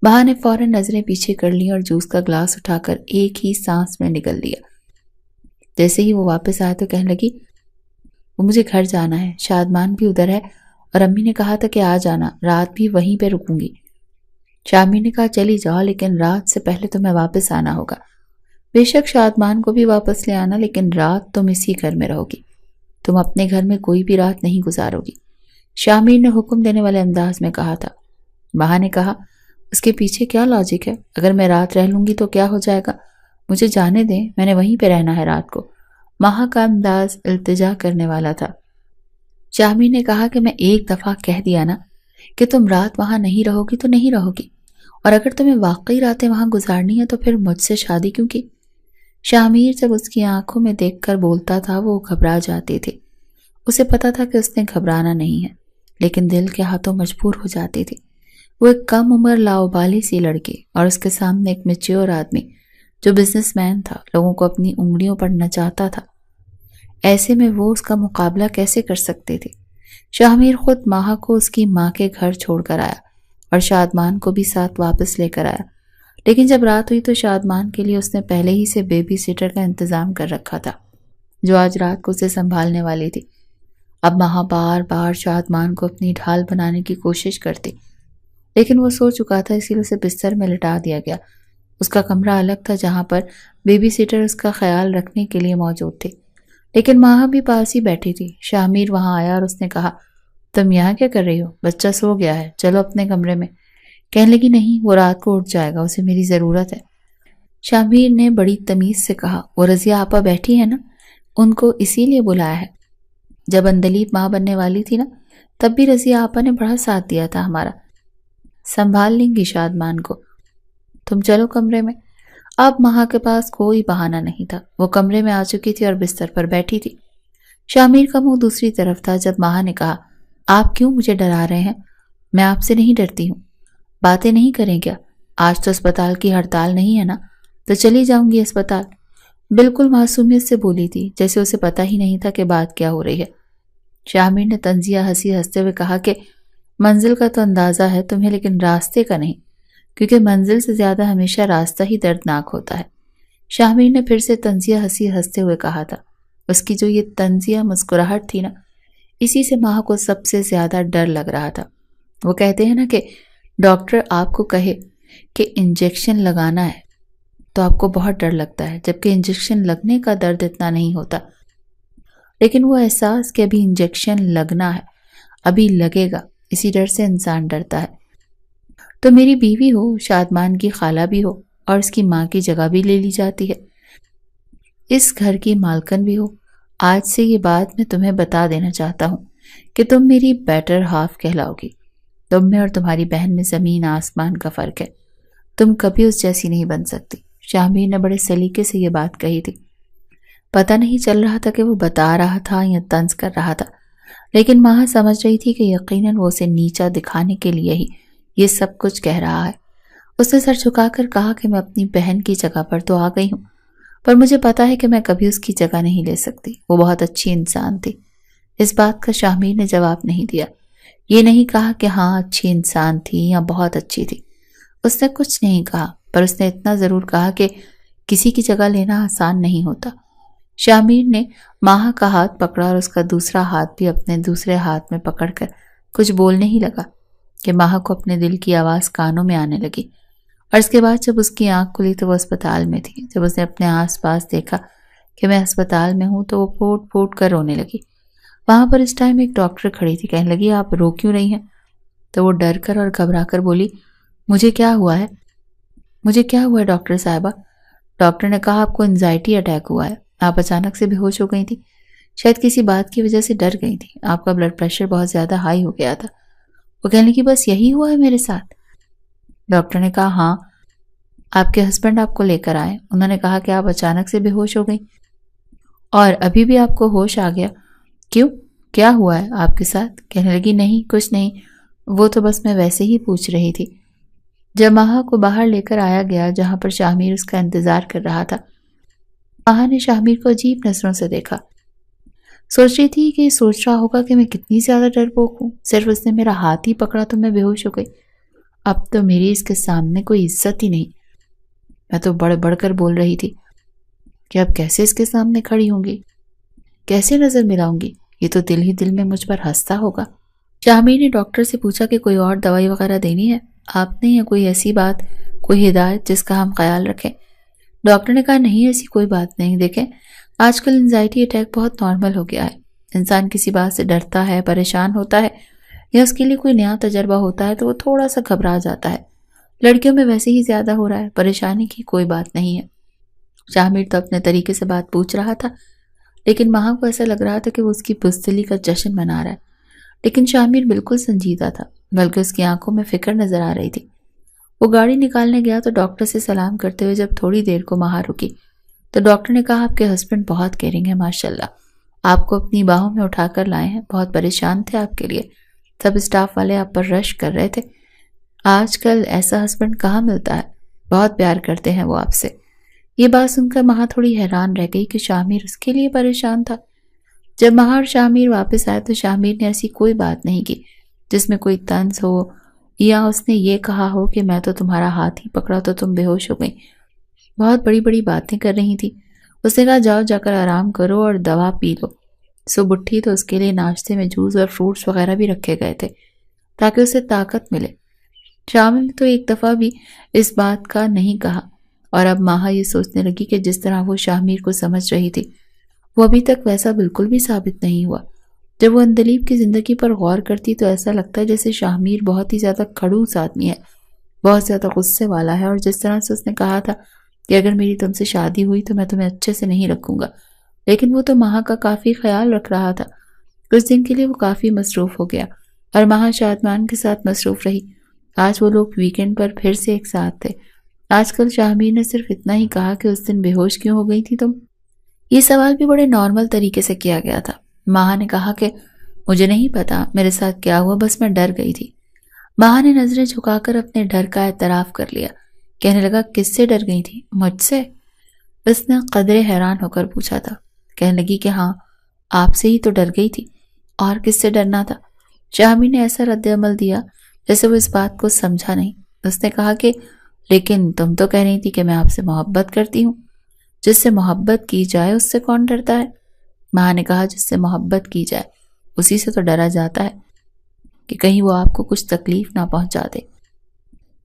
ماہا نے فوراً نظریں پیچھے کر لی اور جوس کا گلاس اٹھا کر ایک ہی سانس میں نگل لیا۔ جیسے ہی وہ واپس آئے تو کہنے لگی، وہ مجھے گھر جانا ہے، شادمان بھی ادھر ہے اور امی نے کہا تھا کہ آ جانا، رات بھی وہیں پہ رکوں گی۔ شامیر نے کہا، چلی جاؤ لیکن رات سے پہلے تمہیں واپس آنا ہوگا۔ بے شک شادمان کو بھی واپس لے آنا، لیکن رات تم اسی گھر میں رہو گی، تم اپنے گھر میں کوئی بھی رات نہیں گزارو گی، شامیر نے حکم دینے والے انداز میں کہا تھا۔ ماہا نے کہا، اس کے پیچھے کیا لاجک ہے؟ اگر میں رات رہ لوں گی تو کیا ہو جائے گا؟ مجھے جانے دیں، میں نے وہیں پہ رہنا ہے رات کو۔ ماہا کا انداز التجا کرنے والا تھا۔ شامیر نے کہا کہ میں ایک دفعہ کہہ دیا نا کہ تم رات وہاں نہیں رہو گی تو نہیں رہو گی، اور اگر تمہیں واقعی راتیں وہاں گزارنی ہے تو پھر مجھ سے شادی کیوں کی؟ شامیر جب اس کی آنکھوں میں دیکھ کر بولتا تھا وہ گھبرا جاتی تھی۔ اسے پتا تھا کہ اس نے گھبرانا نہیں ہے، لیکن دل کے ہاتھوں مجبور ہو جاتی تھی۔ وہ ایک کم عمر لاؤبالی سی لڑکی اور اس کے سامنے ایک میچور آدمی جو بزنس مین تھا، لوگوں کو اپنی انگلیوں پر نچاتا تھا۔ ایسے میں وہ اس کا مقابلہ کیسے کر سکتی تھی؟ شامیر خود ماہا کو اس کی ماں کے گھر چھوڑ کر آیا اور شادمان کو بھی ساتھ واپس لے کر آیا، لیکن جب رات ہوئی تو شادمان کے لیے اس نے پہلے ہی سے بیبی سیٹر کا انتظام کر رکھا تھا جو آج رات کو اسے سنبھالنے والی تھی۔ اب ماہا بار بار شادمان کو اپنی ڈھال بنانے کی کوشش کرتی، لیکن وہ سو چکا تھا، اسی لیے اسے بستر میں لٹا دیا گیا۔ اس کا کمرہ الگ تھا جہاں پر بیبی سیٹر اس کا خیال رکھنے کے لیے موجود تھی، لیکن ماہا بھی پاس ہی بیٹھی تھی۔ شامیر وہاں آیا اور اس نے کہا، تم یہاں کیا کر رہی ہو؟ بچہ سو گیا ہے، چلو اپنے کمرے میں۔ کہنے لگی، نہیں، وہ رات کو اٹھ جائے گا، اسے میری ضرورت ہے۔ شامیر نے بڑی تمیز سے کہا، وہ رضیہ آپا بیٹھی ہے نا، ان کو اسی لیے بلایا ہے۔ جب اندلیب ماں بننے والی تھی نا، تب بھی رضیہ آپا نے بڑا ساتھ دیا تھا ہمارا، سنبھال لیں گی شادمان کو، تم چلو کمرے میں۔ اب ماہا کے پاس کوئی بہانہ نہیں تھا، وہ کمرے میں آ چکی تھی اور بستر پر بیٹھی تھی۔ شامیر کا منہ دوسری طرف تھا جب ماہا نے کہا، آپ کیوں مجھے ڈرا رہے ہیں؟ میں آپ سے نہیں ڈرتی ہوں، باتیں نہیں کریں کیا؟ آج تو اسپتال کی ہڑتال نہیں ہے نا، تو چلی جاؤں گی اسپتال۔ بالکل معصومیت سے بولی تھی، جیسے اسے پتا ہی نہیں تھا کہ بات کیا ہو رہی ہے۔ شامیر نے طنزیہ ہنسی ہنستے ہوئے کہا کہ منزل کا تو اندازہ ہے تمہیں، لیکن راستے کا نہیں، کیونکہ منزل سے زیادہ ہمیشہ راستہ ہی دردناک ہوتا ہے۔ شامیر نے پھر سے طنزیہ ہنسی ہنستے ہوئے کہا تھا۔ اس کی جو یہ طنزیہ مسکراہٹ تھی نا، اسی سے ماہ کو سب سے زیادہ ڈر لگ رہا تھا۔ وہ کہتے ہیں نا کہ ڈاکٹر آپ کو کہے کہ انجیکشن لگانا ہے تو آپ کو بہت ڈر لگتا ہے، جبکہ انجیکشن لگنے کا درد اتنا نہیں ہوتا، لیکن وہ احساس کہ ابھی انجیکشن لگنا ہے، ابھی لگے گا، اسی ڈر سے انسان ڈرتا ہے۔ تو میری بیوی ہو، شادمان کی خالہ بھی ہو، اور اس کی ماں کی جگہ بھی لے لی جاتی ہے، اس گھر کی مالکن بھی ہو۔ آج سے یہ بات میں تمہیں بتا دینا چاہتا ہوں کہ تم میری بیٹر ہاف کہلاؤ گی۔ تم میں اور تمہاری بہن میں زمین آسمان کا فرق ہے، تم کبھی اس جیسی نہیں بن سکتی۔ شامیر نے بڑے سلیقے سے یہ بات کہی تھی۔ پتہ نہیں چل رہا تھا کہ وہ بتا رہا تھا یا طنز کر رہا تھا، لیکن ماہا سمجھ رہی تھی کہ یقیناً وہ اسے نیچا دکھانے کے لیے ہی یہ سب کچھ کہہ رہا ہے۔ اس نے سر جھکا کر کہا کہ میں اپنی بہن کی جگہ پر تو آ گئی ہوں، پر مجھے پتا ہے کہ میں کبھی اس کی جگہ نہیں لے سکتی، وہ بہت اچھی انسان تھی۔ اس بات کا شامیر نے جواب نہیں دیا، یہ نہیں کہا کہ ہاں اچھی انسان تھی یا بہت اچھی تھی، اس نے کچھ نہیں کہا، پر اس نے اتنا ضرور کہا کہ کسی کی جگہ لینا آسان نہیں ہوتا۔ شامیر نے ماہا کا ہاتھ پکڑا اور اس کا دوسرا ہاتھ بھی اپنے دوسرے ہاتھ میں پکڑ کر کچھ بولنے ہی لگا کہ ماہا کو اپنے دل کی آواز کانوں میں آنے لگی، اور اس کے بعد جب اس کی آنکھ کھلی تو وہ اسپتال میں تھی۔ جب اس نے اپنے آس پاس دیکھا کہ میں اسپتال میں ہوں تو وہ پھوٹ پھوٹ کر رونے لگی۔ وہاں پر اس ٹائم ایک ڈاکٹر کھڑی تھی، کہنے لگی، آپ رو کیوں رہی ہیں؟ تو وہ ڈر کر اور گھبرا کر بولی، مجھے کیا ہوا ہے؟ مجھے کیا ہوا ہے ڈاکٹر صاحبہ؟ ڈاکٹر نے کہا آپ کو انزائٹی اٹیک ہوا ہے، آپ اچانک سے بے ہوش ہو گئی تھی۔ شاید کسی بات کی وجہ سے ڈر گئی تھی۔ آپ کا بلڈ پریشر بہت زیادہ ہائی ہو گیا تھا۔ وہ کہنے لگی بس یہی ہوا ہے میرے ساتھ؟ ڈاکٹر نے کہا ہاں، آپ کے ہسبینڈ آپ کو لے کر آئے، انہوں نے کہا کہ آپ اچانک سے بے ہوش ہو گئی اور ابھی بھی آپ کو ہوش آ گیا۔ کیوں؟ کیا ہوا ہے آپ کے ساتھ؟ کہنے لگی نہیں کچھ نہیں، وہ تو بس میں ویسے ہی پوچھ رہی تھی۔ جب ماہا کو باہر لے کر آیا گیا جہاں پر شاہمیر اس کا انتظار کر رہا تھا، ماہا نے شاہمیر کو عجیب نظروں سے دیکھا۔ سوچ رہی تھی کہ سوچ رہا ہوگا کہ میں کتنی زیادہ ڈرپوک ہوں، صرف اس نے میرا ہاتھ ہی پکڑا تو میں بے ہوش ہو گئی۔ اب تو میری اس کے سامنے کوئی عزت ہی نہیں۔ میں تو بڑھ بڑھ کر بول رہی تھی کہ اب کیسے اس کے سامنے کھڑی ہوں گی، کیسے نظر ملاؤں گی، یہ تو دل ہی دل میں مجھ پر ہنستا ہوگا۔ شاہمیر نے ڈاکٹر سے پوچھا کہ کوئی اور دوائی وغیرہ دینی ہے آپ نے، یا کوئی ایسی بات، کوئی ہدایت جس کا ہم خیال رکھیں؟ ڈاکٹر نے کہا نہیں ایسی کوئی بات نہیں، دیکھیں آج کل انزائٹی اٹیک بہت نارمل ہو گیا ہے۔ انسان کسی بات سے ڈرتا ہے، پریشان ہوتا ہے یا اس کے لیے کوئی نیا تجربہ ہوتا ہے تو وہ تھوڑا سا گھبرا جاتا ہے۔ لڑکیوں میں ویسے ہی زیادہ ہو رہا ہے، پریشانی کی کوئی بات نہیں ہے۔ شاہمیر تو اپنے طریقے سے بات پوچھ رہا تھا، لیکن ماہا کو ایسا لگ رہا تھا کہ وہ اس کی بزدلی کا جشن منا رہا ہے۔ لیکن شاہمیر بالکل سنجیدہ تھا، بلکہ اس کی آنکھوں میں فکر نظر آ رہی تھی۔ وہ گاڑی نکالنے گیا تو ڈاکٹر سے سلام کرتے ہوئے جب تھوڑی دیر کو ماہا رکی تو ڈاکٹر نے کہا آپ کے ہسبینڈ بہت کیئرنگ ہے ماشاءاللہ، آپ کو اپنی باہوں میں اٹھا کر لائے ہیں، بہت پریشان تھے آپ کے لیے، سب اسٹاف والے آپ پر رش کر رہے تھے۔ آج کل ایسا ہسبینڈ کہاں ملتا ہے، بہت پیار کرتے ہیں وہ آپ سے۔ یہ بات سن کر ماہا تھوڑی حیران رہ گئی کہ شاہمیر اس کے لیے پریشان تھا۔ جب ماہا اور شاہمیر واپس آئے تو شاہمیر نے ایسی کوئی بات نہیں کی جس میں کوئی طنز ہو یا اس نے یہ کہا ہو کہ میں تو تمہارا ہاتھ ہی پکڑا تو تم بے ہوش ہو گئی۔ بہت بڑی بڑی باتیں کر رہی تھی۔ اس نے کہا جاؤ جا کر آرام کرو اور دوا پی لو۔ صبح اٹھی تو اس کے لیے ناشتے میں جوس اور فروٹس وغیرہ بھی رکھے گئے تھے تاکہ اسے طاقت ملے۔ شامل نے تو ایک دفعہ بھی اس بات کا نہیں کہا، اور اب ماہا یہ سوچنے لگی کہ جس طرح وہ شاہمیر کو سمجھ رہی تھی وہ ابھی تک ویسا بالکل بھی ثابت نہیں ہوا۔ جب وہ اندلیب کی زندگی پر غور کرتی تو ایسا لگتا ہے جیسے شاہمیر بہت ہی زیادہ کھڑوس آدمی ہے، بہت زیادہ غصے والا ہے، اور جس طرح سے اس نے کہا تھا کہ اگر میری تم سے شادی ہوئی تو میں تمہیں اچھے سے نہیں رکھوں گا، لیکن وہ تو ماہا کا کافی خیال رکھ رہا تھا۔ کچھ دن کے لیے وہ کافی مصروف ہو گیا اور ماہا شادمان کے ساتھ مصروف رہی۔ آج وہ لوگ ویکنڈ پر پھر سے ایک ساتھ تھے۔ آج کل شاہمیر نے صرف اتنا ہی کہا کہ اس دن بے ہوش کیوں ہو گئی تھی تم؟ یہ سوال بھی بڑے نارمل طریقے سے کیا گیا تھا۔ ماہا نے کہا کہ مجھے نہیں پتا میرے ساتھ کیا ہوا، بس میں ڈر گئی تھی۔ ماہا نے نظریں جھکا کر اپنے ڈر کا اعتراف کر لیا۔ کہنے لگا کس سے ڈر گئی تھی؟ مجھ سے؟ اس نے قدرے حیران ہو کر پوچھا تھا۔ کہنے لگی کہ ہاں آپ سے ہی تو ڈر گئی تھی، اور کس سے ڈرنا تھا؟ شاہمیر نے ایسا رد عمل دیا جیسے وہ اس بات کو سمجھا نہیں۔ اس نے کہا کہ لیکن تم تو کہہ رہی تھی کہ میں آپ سے محبت کرتی ہوں۔ جس سے محبت کی جائے اس سے کون ڈرتا ہے؟ ماں نے کہا جس سے محبت کی جائے اسی سے تو ڈرا جاتا ہے کہ کہیں وہ آپ کو کچھ تکلیف نہ پہنچا دے،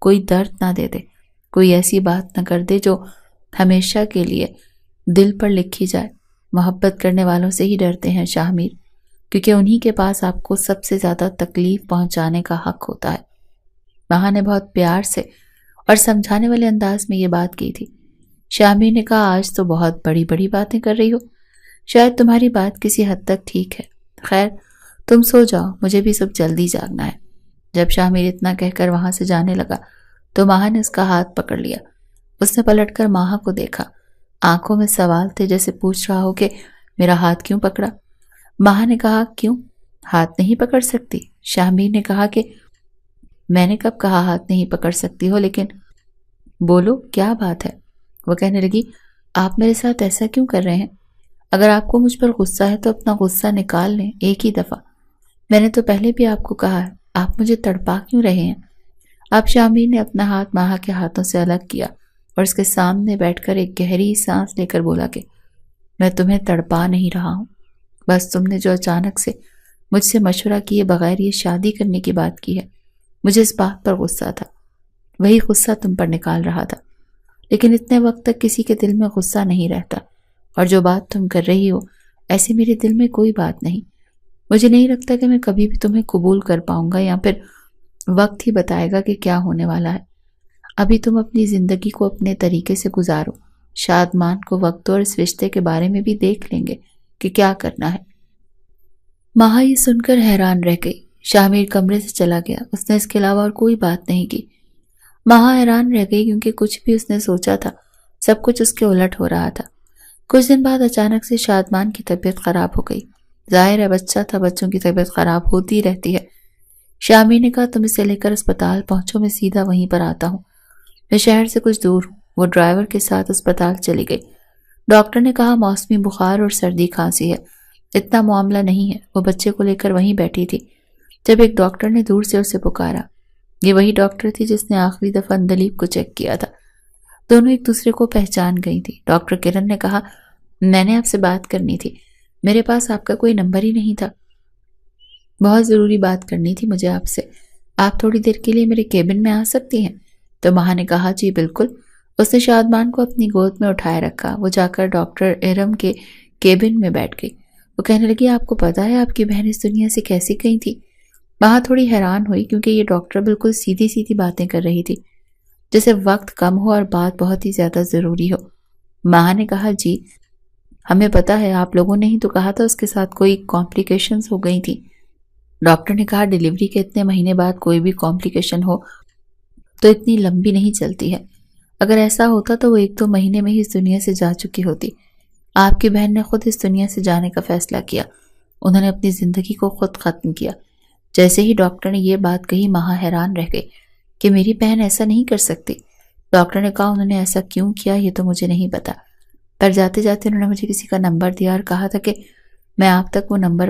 کوئی درد نہ دے دے، کوئی ایسی بات نہ کر دے جو ہمیشہ کے لیے دل پر لکھی جائے۔ محبت کرنے والوں سے ہی ڈرتے ہیں شاہمیر، کیونکہ انہی کے پاس آپ کو سب سے زیادہ تکلیف پہنچانے کا حق ہوتا ہے۔ ماں نے بہت پیار سے اور سمجھانے والے انداز میں یہ بات کی تھی۔ شاہمیر نے کہا آج تو بہت بڑی بڑی باتیں کر رہی ہو، شاید تمہاری بات کسی حد تک ٹھیک ہے، خیر تم سو جاؤ، مجھے بھی صبح جلدی جاگنا ہے۔ جب شاہمیر اتنا کہہ کر وہاں سے جانے لگا تو ماہا نے اس کا ہاتھ پکڑ لیا۔ اس نے پلٹ کر ماہا کو دیکھا، آنکھوں میں سوال تھے جیسے پوچھ رہا ہو کہ میرا ہاتھ کیوں پکڑا؟ ماہا نے کہا کیوں ہاتھ نہیں پکڑ سکتی؟ شاہمیر نے کہا کہ میں نے کب کہا ہاتھ نہیں پکڑ سکتی ہو، لیکن بولو کیا بات ہے؟ وہ کہنے لگی آپ میرے ساتھ ایسا کیوں کر رہے ہیں؟ اگر آپ کو مجھ پر غصہ ہے تو اپنا غصہ نکال لیں ایک ہی دفعہ۔ میں نے تو پہلے بھی آپ کو کہا ہے، آپ مجھے تڑپا کیوں رہے ہیں؟ اب شاہمیر نے اپنا ہاتھ ماہا کے ہاتھوں سے الگ کیا اور اس کے سامنے بیٹھ کر ایک گہری سانس لے کر بولا کہ میں تمہیں تڑپا نہیں رہا ہوں، بس تم نے جو اچانک سے مجھ سے مشورہ کیے بغیر یہ شادی کرنے کی بات کی ہے، مجھے اس بات پر غصہ تھا، وہی غصہ تم پر نکال رہا تھا، لیکن اتنے وقت تک کسی کے دل میں غصہ نہیں رہتا، اور جو بات تم کر رہی ہو ایسی میرے دل میں کوئی بات نہیں۔ مجھے نہیں لگتا کہ میں کبھی بھی تمہیں قبول کر پاؤں گا، یا پھر وقت ہی بتائے گا کہ کیا ہونے والا ہے۔ ابھی تم اپنی زندگی کو اپنے طریقے سے گزارو، شادمان کو وقت اور اس رشتے کے بارے میں بھی دیکھ لیں گے، کہ کیا کرنا ہے۔ ماہا یہ سن کر حیران رہ گئی۔ شامیر کمرے سے چلا گیا، اس نے اس کے علاوہ اور کوئی بات نہیں کی۔ ماہا حیران رہ گئی کیونکہ کچھ بھی اس نے سوچا تھا سب کچھ اس کے الٹ ہو رہا تھا۔ کچھ دن بعد اچانک سے شادمان کی طبیعت خراب ہو گئی۔ ظاہر ہے بچہ تھا، بچوں کی طبیعت خراب ہوتی رہتی ہے۔ شامیر نے کہا تم اسے لے کر اسپتال پہنچو، میں سیدھا وہیں پر آتا ہوں، میں شہر سے کچھ دور ہوں۔ وہ ڈرائیور کے ساتھ اسپتال چلی گئی۔ ڈاکٹر نے کہا موسمی بخار اور سردی کھانسی ہے، اتنا معاملہ نہیں ہے۔ وہ بچے کو لے کر وہیں بیٹھی تھی جب ایک ڈاکٹر نے دور سے اسے پکارا۔ یہ وہی ڈاکٹر تھی جس نے آخری دفعہ اندلیب کو چیک کیا تھا۔ دونوں ایک دوسرے کو پہچان گئی تھی۔ ڈاکٹر کرن نے کہا میں نے آپ سے بات کرنی تھی، میرے پاس آپ کا کوئی نمبر ہی نہیں تھا۔ بہت ضروری بات کرنی تھی مجھے آپ سے، آپ تھوڑی دیر کے لیے میرے کیبن میں آ سکتی ہیں؟ تو ماہا نے کہا جی بالکل۔ اس نے شادمان کو اپنی گود میں اٹھائے رکھا۔ وہ جا کر ڈاکٹر ارم کے کیبن میں بیٹھ گئی۔ وہ کہنے لگی آپ کو پتا ہے آپ کی بہن اس دنیا سے کیسی گئی تھی؟ ماہا تھوڑی حیران ہوئی کیونکہ یہ ڈاکٹر بالکل سیدھی سیدھی باتیں کر رہی تھی جیسے وقت کم ہو اور بات بہت ہی زیادہ ضروری ہو۔ ماہا نے کہا جی ہمیں پتا ہے، آپ لوگوں نے ہی تو کہا تھا اس کے ساتھ کوئی کمپلیکیشنز ہو گئی تھی۔ ڈاکٹر نے کہا ڈیلیوری کے اتنے مہینے بعد کوئی بھی کمپلیکیشن ہو تو اتنی لمبی نہیں چلتی ہے، اگر ایسا ہوتا تو وہ 1-2 مہینے میں ہی اس دنیا سے جا چکی ہوتی۔ آپ کی بہن نے خود اس دنیا سے جانے کا فیصلہ کیا، انہوں نے اپنی زندگی کو خود ختم کیا۔ جیسے ہی ڈاکٹر نے یہ بات کہی ماہا حیران رہ گئی کہ میری بہن ایسا نہیں کر سکتی۔ ڈاکٹر نے کہا انہوں نے ایسا کیوں کیا یہ تو مجھے نہیں پتا، پر جاتے جاتے انہوں نے مجھے کسی کا نمبر دیا اور کہا تھا کہ میں آپ تک وہ نمبر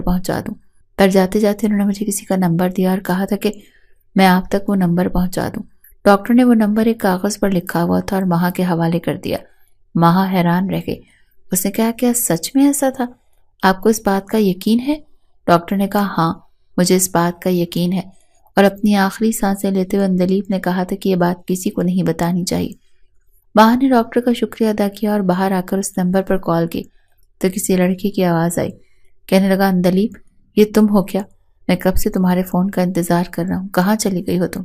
پہنچا دوں۔ ڈاکٹر نے وہ نمبر ایک کاغذ پر لکھا ہوا تھا اور ماہا کے حوالے کر دیا۔ ماہا حیران رہ گئی، اس نے کہا کیا سچ میں ایسا تھا؟ آپ کو اس بات کا یقین ہے؟ ڈاکٹر نے کہا ہاں مجھے اس بات کا یقین ہے، اور اپنی آخری سانسیں لیتے ہوئے اندلیب نے کہا تھا کہ یہ بات کسی کو نہیں بتانی چاہیے۔ ماہا نے ڈاکٹر کا شکریہ ادا کیا اور باہر آ کر اس نمبر پر کال کی تو کسی لڑکی کی آواز آئی، کہنے لگا اندلیب یہ تم ہو کیا؟ میں کب سے تمہارے فون کا انتظار کر رہا ہوں، کہاں چلی گئی ہو تم؟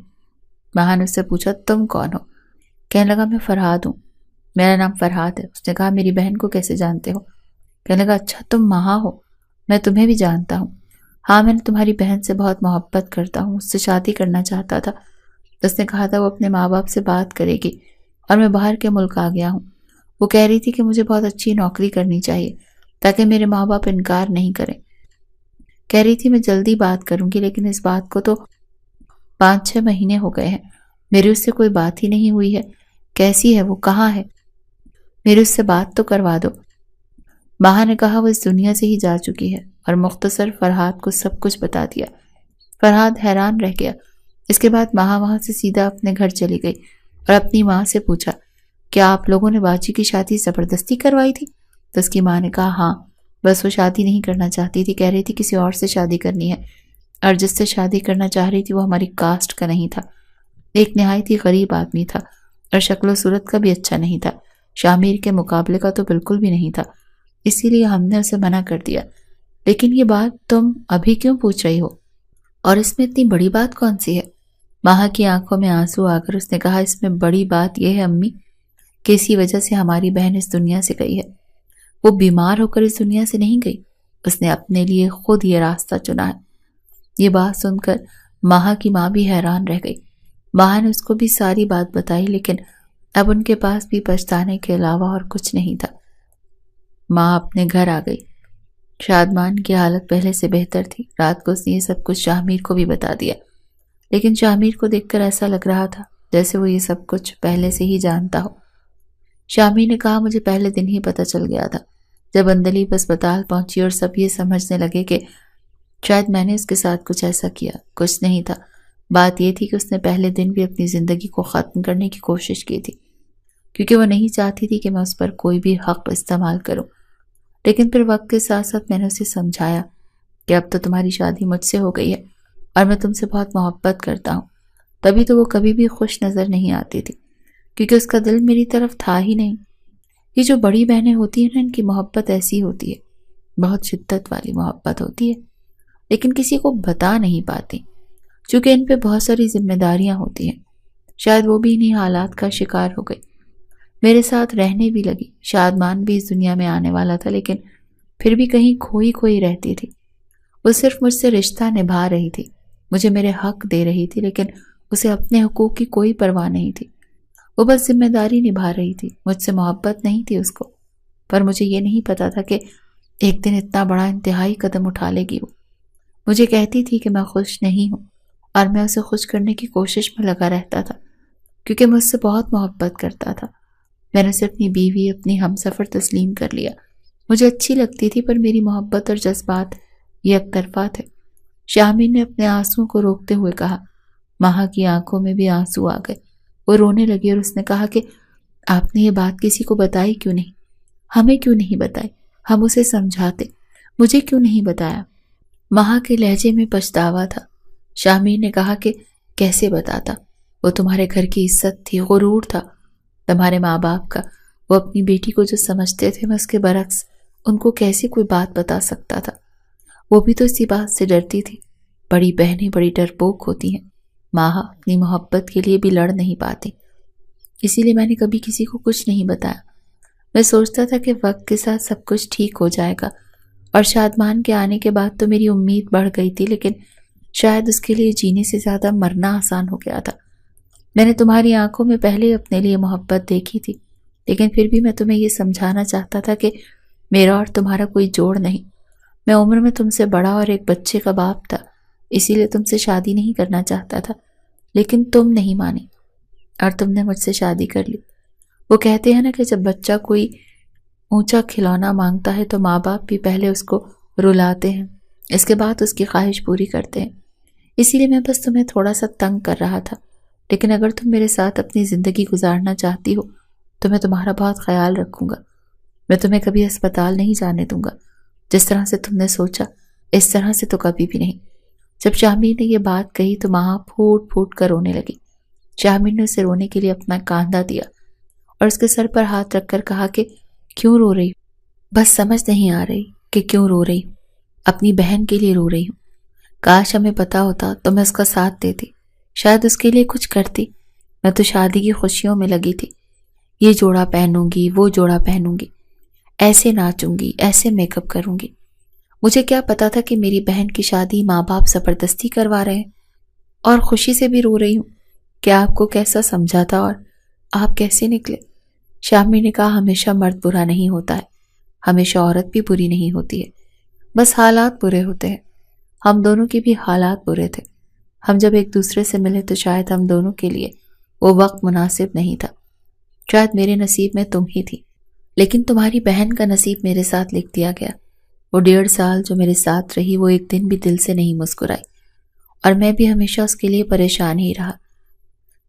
ماہا نے اس سے پوچھا تم کون ہو؟ کہنے لگا میں فرحاد ہوں۔ میرا نام فرحاد ہے۔ اس نے کہا میری بہن کو کیسے جانتے ہو؟ کہنے لگا اچھا تم ماہا ہو، میں تمہیں بھی جانتا ہوں۔ ہاں میں نے تمہاری بہن سے بہت محبت کرتا ہوں، اس سے شادی کرنا چاہتا تھا۔ اس نے کہا تھا وہ اپنے ماں باپ سے بات کرے گی اور میں باہر کے ملک آ گیا ہوں۔ وہ کہہ رہی تھی کہ مجھے بہت اچھی نوکری کرنی چاہیے تاکہ میرے ماں باپ انکار نہیں کریں۔ کہہ رہی تھی میں جلدی بات کروں گی، لیکن اس بات کو تو 5-6 مہینے ہو گئے ہیں، میری اس سے کوئی بات ہی نہیں ہوئی ہے۔ کیسی ہے وہ، کہاں ہے؟ میری اس سے بات تو کروا دو۔ ماہا نے کہا وہ اس دنیا سے ہی جا چکی ہے، اور مختصر فرحاد کو سب کچھ بتا دیا۔ فرحاد حیران رہ گیا۔ اس کے بعد ماہا وہاں سے سیدھا اپنے گھر چلی گئی اور اپنی ماں سے پوچھا کیا آپ لوگوں نے باجی کی شادی زبردستی کروائی تھی؟ تو اس کی ماں نے کہا ہاں، بس وہ شادی نہیں کرنا چاہتی تھی، کہہ رہی تھی کسی اور سے شادی کرنی ہے، اور جس سے شادی کرنا چاہ رہی تھی وہ ہماری کاسٹ کا نہیں تھا، ایک نہایت ہی غریب آدمی تھا اور شکل و صورت کا بھی اچھا نہیں تھا، شامیر کے مقابلے کا تو بالکل بھی نہیں تھا، اسی لیے ہم نے اسے منع کر دیا۔ لیکن یہ بات تم ابھی کیوں پوچھ رہی ہو، اور اس میں اتنی بڑی بات کون سی ہے؟ ماہا کی آنکھوں میں آنسو آ کر اس نے کہا اس میں بڑی بات یہ ہے امی کہ اسی وجہ سے ہماری بہن اس دنیا سے گئی ہے۔ وہ بیمار ہو کر اس دنیا سے نہیں گئی، اس نے اپنے لیے خود یہ راستہ چنا ہے۔ یہ بات سن کر ماہا کی ماں بھی حیران رہ گئی۔ ماہا نے اس کو بھی ساری بات بتائی، لیکن اب ان کے پاس بھی پچھتانے کے علاوہ اور کچھ نہیں تھا۔ ماں اپنے گھر آ گئی۔ شادمان کی حالت پہلے سے بہتر تھی۔ رات کو اس نے یہ سب کچھ شاہمیر کو بھی بتا دیا، لیکن شاہمیر کو دیکھ کر ایسا لگ رہا تھا جیسے وہ یہ سب کچھ پہلے سے ہی جانتا ہو۔ شاہمیر نے کہا مجھے پہلے دن ہی پتہ چل گیا تھا جب اندلیب اسپتال پہنچی اور سب یہ سمجھنے لگے کہ شاید میں نے اس کے ساتھ کچھ ایسا کیا۔ کچھ نہیں تھا، بات یہ تھی کہ اس نے پہلے دن بھی اپنی زندگی کو ختم کرنے کی کوشش کی تھی، کیونکہ وہ نہیں چاہتی تھی کہ میں اس پر کوئی بھی حق استعمال کروں۔ لیکن پھر وقت کے ساتھ ساتھ میں نے اسے سمجھایا کہ اب تو تمہاری شادی مجھ سے ہو گئی ہے اور میں تم سے بہت محبت کرتا ہوں۔ تبھی تو وہ کبھی بھی خوش نظر نہیں آتی تھی، کیونکہ اس کا دل میری طرف تھا ہی نہیں۔ یہ جو بڑی بہنیں ہوتی ہیں نا، ان کی محبت ایسی ہوتی ہے، بہت شدت والی محبت ہوتی ہے، لیکن کسی کو بتا نہیں پاتی، چونکہ ان پہ بہت ساری ذمہ داریاں ہوتی ہیں۔ شاید وہ بھی انہی حالات کا شکار ہو گئی، میرے ساتھ رہنے بھی لگی۔ شادمان بھی اس دنیا میں آنے والا تھا، لیکن پھر بھی کہیں کھوئی کھوئی رہتی تھی۔ وہ صرف مجھ سے رشتہ نبھا رہی تھی، مجھے میرے حق دے رہی تھی، لیکن اسے اپنے حقوق کی کوئی پرواہ نہیں تھی۔ وہ بس ذمہ داری نبھا رہی تھی، مجھ سے محبت نہیں تھی اس کو۔ پر مجھے یہ نہیں پتا تھا کہ ایک دن اتنا بڑا انتہائی قدم اٹھا لے گی وہ۔ مجھے کہتی تھی کہ میں خوش نہیں ہوں، اور میں اسے خوش کرنے کی کوشش میں لگا رہتا تھا، کیونکہ مجھ سے بہت محبت کرتا تھا۔ میں نے اسے اپنی بیوی، اپنی ہمسفر تسلیم کر لیا۔ مجھے اچھی لگتی تھی، پر میری محبت اور جذبات یک طرفہ تھے۔ شاہمیر نے اپنے آنسوں کو روکتے ہوئے کہا۔ ماہا کی آنکھوں میں بھی آنسو آ گئے۔ وہ رونے لگی اور اس نے کہا کہ آپ نے یہ بات کسی کو بتائی کیوں نہیں؟ ہمیں کیوں نہیں بتائی؟ ہم اسے سمجھاتے، مجھے کیوں نہیں بتایا؟ ماہا کے لہجے میں پچھتاوا تھا۔ شاہمیر نے کہا کہ کیسے بتاتا؟ وہ تمہارے گھر کی عزت تھی، غرور تھا تمہارے ماں باپ کا۔ وہ اپنی بیٹی کو جو سمجھتے تھے میں اس کے برعکس ان کو کیسے کوئی بات بتا سکتا تھا؟ وہ بھی تو اسی بات سے ڈرتی تھی۔ بڑی بہنیں بڑی ڈرپوک ہوتی ہیں۔ ماہا اپنی محبت کے لیے بھی لڑ نہیں پاتی، اسی لیے میں نے کبھی کسی کو کچھ نہیں بتایا۔ میں سوچتا تھا کہ وقت کے ساتھ سب کچھ ٹھیک ہو جائے گا، اور شادمان کے آنے کے بعد تو میری امید بڑھ گئی تھی، لیکن شاید اس کے لیے جینے سے زیادہ مرنا آسان ہو گیا تھا۔ میں نے تمہاری آنکھوں میں پہلے اپنے لیے محبت دیکھی تھی، لیکن پھر بھی میں تمہیں یہ سمجھانا چاہتا تھا کہ میرا اور تمہارا کوئی جوڑ نہیں۔ میں عمر میں تم سے بڑا اور ایک بچے کا باپ تھا، اسی لیے تم سے شادی نہیں کرنا چاہتا تھا، لیکن تم نہیں مانی اور تم نے مجھ سے شادی کر لی۔ وہ کہتے ہیں نا کہ جب بچہ کوئی اونچا کھلونا مانگتا ہے تو ماں باپ بھی پہلے اس کو رلاتے ہیں، اس کے بعد اس کی خواہش پوری کرتے ہیں۔ اسی لیے میں بس تمہیں تھوڑا سا تنگ کر رہا تھا، لیکن اگر تم میرے ساتھ اپنی زندگی گزارنا چاہتی ہو تو میں تمہارا بہت خیال رکھوں گا۔ میں تمہیں کبھی اسپتال نہیں جانے دوں گا، جس طرح سے تم نے سوچا اس طرح سے تو کبھی بھی نہیں۔ جب شاہمیر نے یہ بات کہی تو ماں پھوٹ پھوٹ کر رونے لگی۔ شاہمیر نے اسے رونے کے لیے اپنا کاندھا دیا اور اس کے سر پر ہاتھ رکھ کر کہا کہ کیوں رو رہی ہوں؟ بس سمجھ نہیں آ رہی کہ کیوں رو رہی ہوں۔ اپنی بہن کے لیے رو رہی ہوں۔ کاش ہمیں پتا ہوتا تو میں اس کا ساتھ دیتی، شاید اس کے لیے کچھ کرتی۔ میں تو شادی کی خوشیوں میں لگی تھی، یہ جوڑا پہنوں گی، وہ جوڑا پہنوں گی، ایسے ناچوں گی، ایسے میک اپ کروں گی۔ مجھے کیا پتا تھا کہ میری بہن کی شادی ماں باپ زبردستی کروا رہے ہیں، اور خوشی سے بھی رو رہی ہوں۔ کیا آپ کو کیسا سمجھا تھا اور آپ کیسے نکلے؟ شاہمیر نے کہا ہمیشہ مرد برا نہیں ہوتا ہے، ہمیشہ عورت بھی بری نہیں ہوتی ہے، بس حالات برے ہوتے ہیں۔ ہم دونوں کے بھی حالات برے تھے۔ ہم جب ایک دوسرے سے ملے تو شاید ہم دونوں کے لیے وہ وقت مناسب نہیں تھا۔ شاید میرے نصیب میں تم ہی تھی، لیکن تمہاری بہن کا نصیب میرے ساتھ لکھ دیا گیا۔ وہ 1.5 سال جو میرے ساتھ رہی وہ ایک دن بھی دل سے نہیں مسکرائی، اور میں بھی ہمیشہ اس کے لیے پریشان ہی رہا۔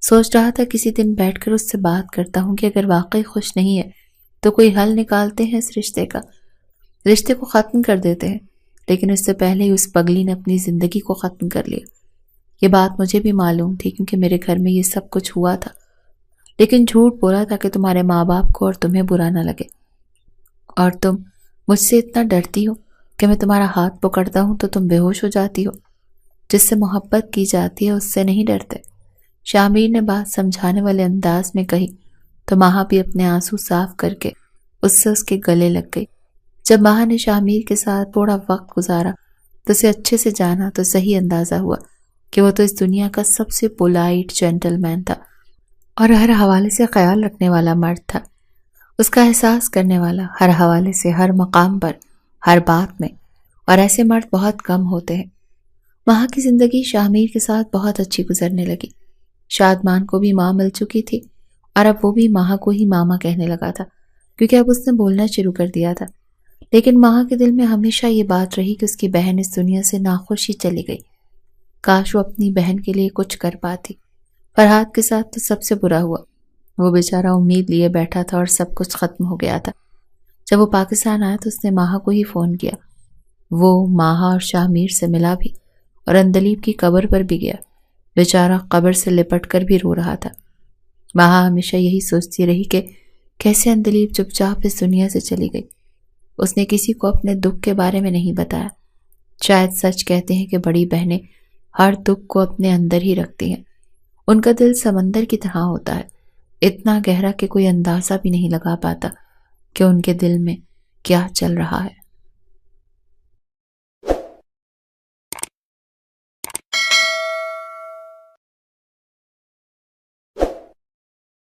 سوچ رہا تھا کسی دن بیٹھ کر اس سے بات کرتا ہوں کہ اگر واقعی خوش نہیں ہے تو کوئی حل نکالتے ہیں اس رشتے کا، رشتے کو ختم کر دیتے ہیں، لیکن اس سے پہلے ہی اس پگلی نے اپنی زندگی کو ختم کر لیا۔ یہ بات مجھے بھی معلوم تھی کیونکہ میرے گھر میں یہ سب کچھ ہوا تھا، لیکن جھوٹ بولا تھا کہ تمہارے ماں باپ کو اور تمہیں برا نہ لگے۔ اور تم مجھ سے اتنا ڈرتی ہو کہ میں تمہارا ہاتھ پکڑتا ہوں تو تم بے ہوش ہو جاتی ہو۔ جس سے محبت کی جاتی ہے اس سے نہیں ڈرتے۔ شاہمیر نے بات سمجھانے والے انداز میں کہی تو ماہا بھی اپنے آنسو صاف کر کے اس سے اس کے گلے لگ گئی۔ جب ماہا نے شاہمیر کے ساتھ تھوڑا وقت گزارا تو اسے اچھے سے جانا تو صحیح اندازہ ہوا کہ وہ تو اس دنیا کا سب سے پولائٹ جینٹل مین تھا اور ہر حوالے سے خیال رکھنے والا مرد تھا، اس کا احساس کرنے والا ہر حوالے سے، ہر مقام پر، ہر بات میں، اور ایسے مرد بہت کم ہوتے ہیں۔ ماہا کی زندگی شاہمیر کے ساتھ بہت اچھی گزرنے لگی۔ شادمان کو بھی ماں مل چکی تھی اور اب وہ بھی ماہا کو ہی ماما کہنے لگا تھا کیونکہ اب اس نے بولنا شروع کر دیا تھا۔ لیکن ماہا کے دل میں ہمیشہ یہ بات رہی کہ اس کی بہن اس دنیا سے ناخوش ہی چلی گئی۔ کاش وہ اپنی بہن کے لیے کچھ کر پاتی۔ فرحاد کے ساتھ تو سب سے برا ہوا۔ وہ بیچارہ امید لیے بیٹھا تھا اور سب کچھ ختم ہو گیا تھا۔ جب وہ پاکستان آیا تو اس نے ماہا کو ہی فون کیا۔ وہ ماہا اور شاہمیر سے ملا بھی اور اندلیب کی قبر پر بھی گیا۔ بیچارہ قبر سے لپٹ کر بھی رو رہا تھا۔ ماہا ہمیشہ یہی سوچتی رہی کہ کیسے اندلیب چپ چاپ اس دنیا سے چلی گئی۔ اس نے کسی کو اپنے دکھ کے بارے میں نہیں بتایا۔ شاید سچ کہتے ہیں کہ بڑی بہنیں ہر دکھ کو اپنے اندر ہی رکھتی ہیں۔ ان کا دل سمندر کی طرح ہوتا ہے، اتنا گہرا کہ کوئی اندازہ بھی نہیں لگا پاتا کہ ان کے دل میں کیا چل رہا ہے۔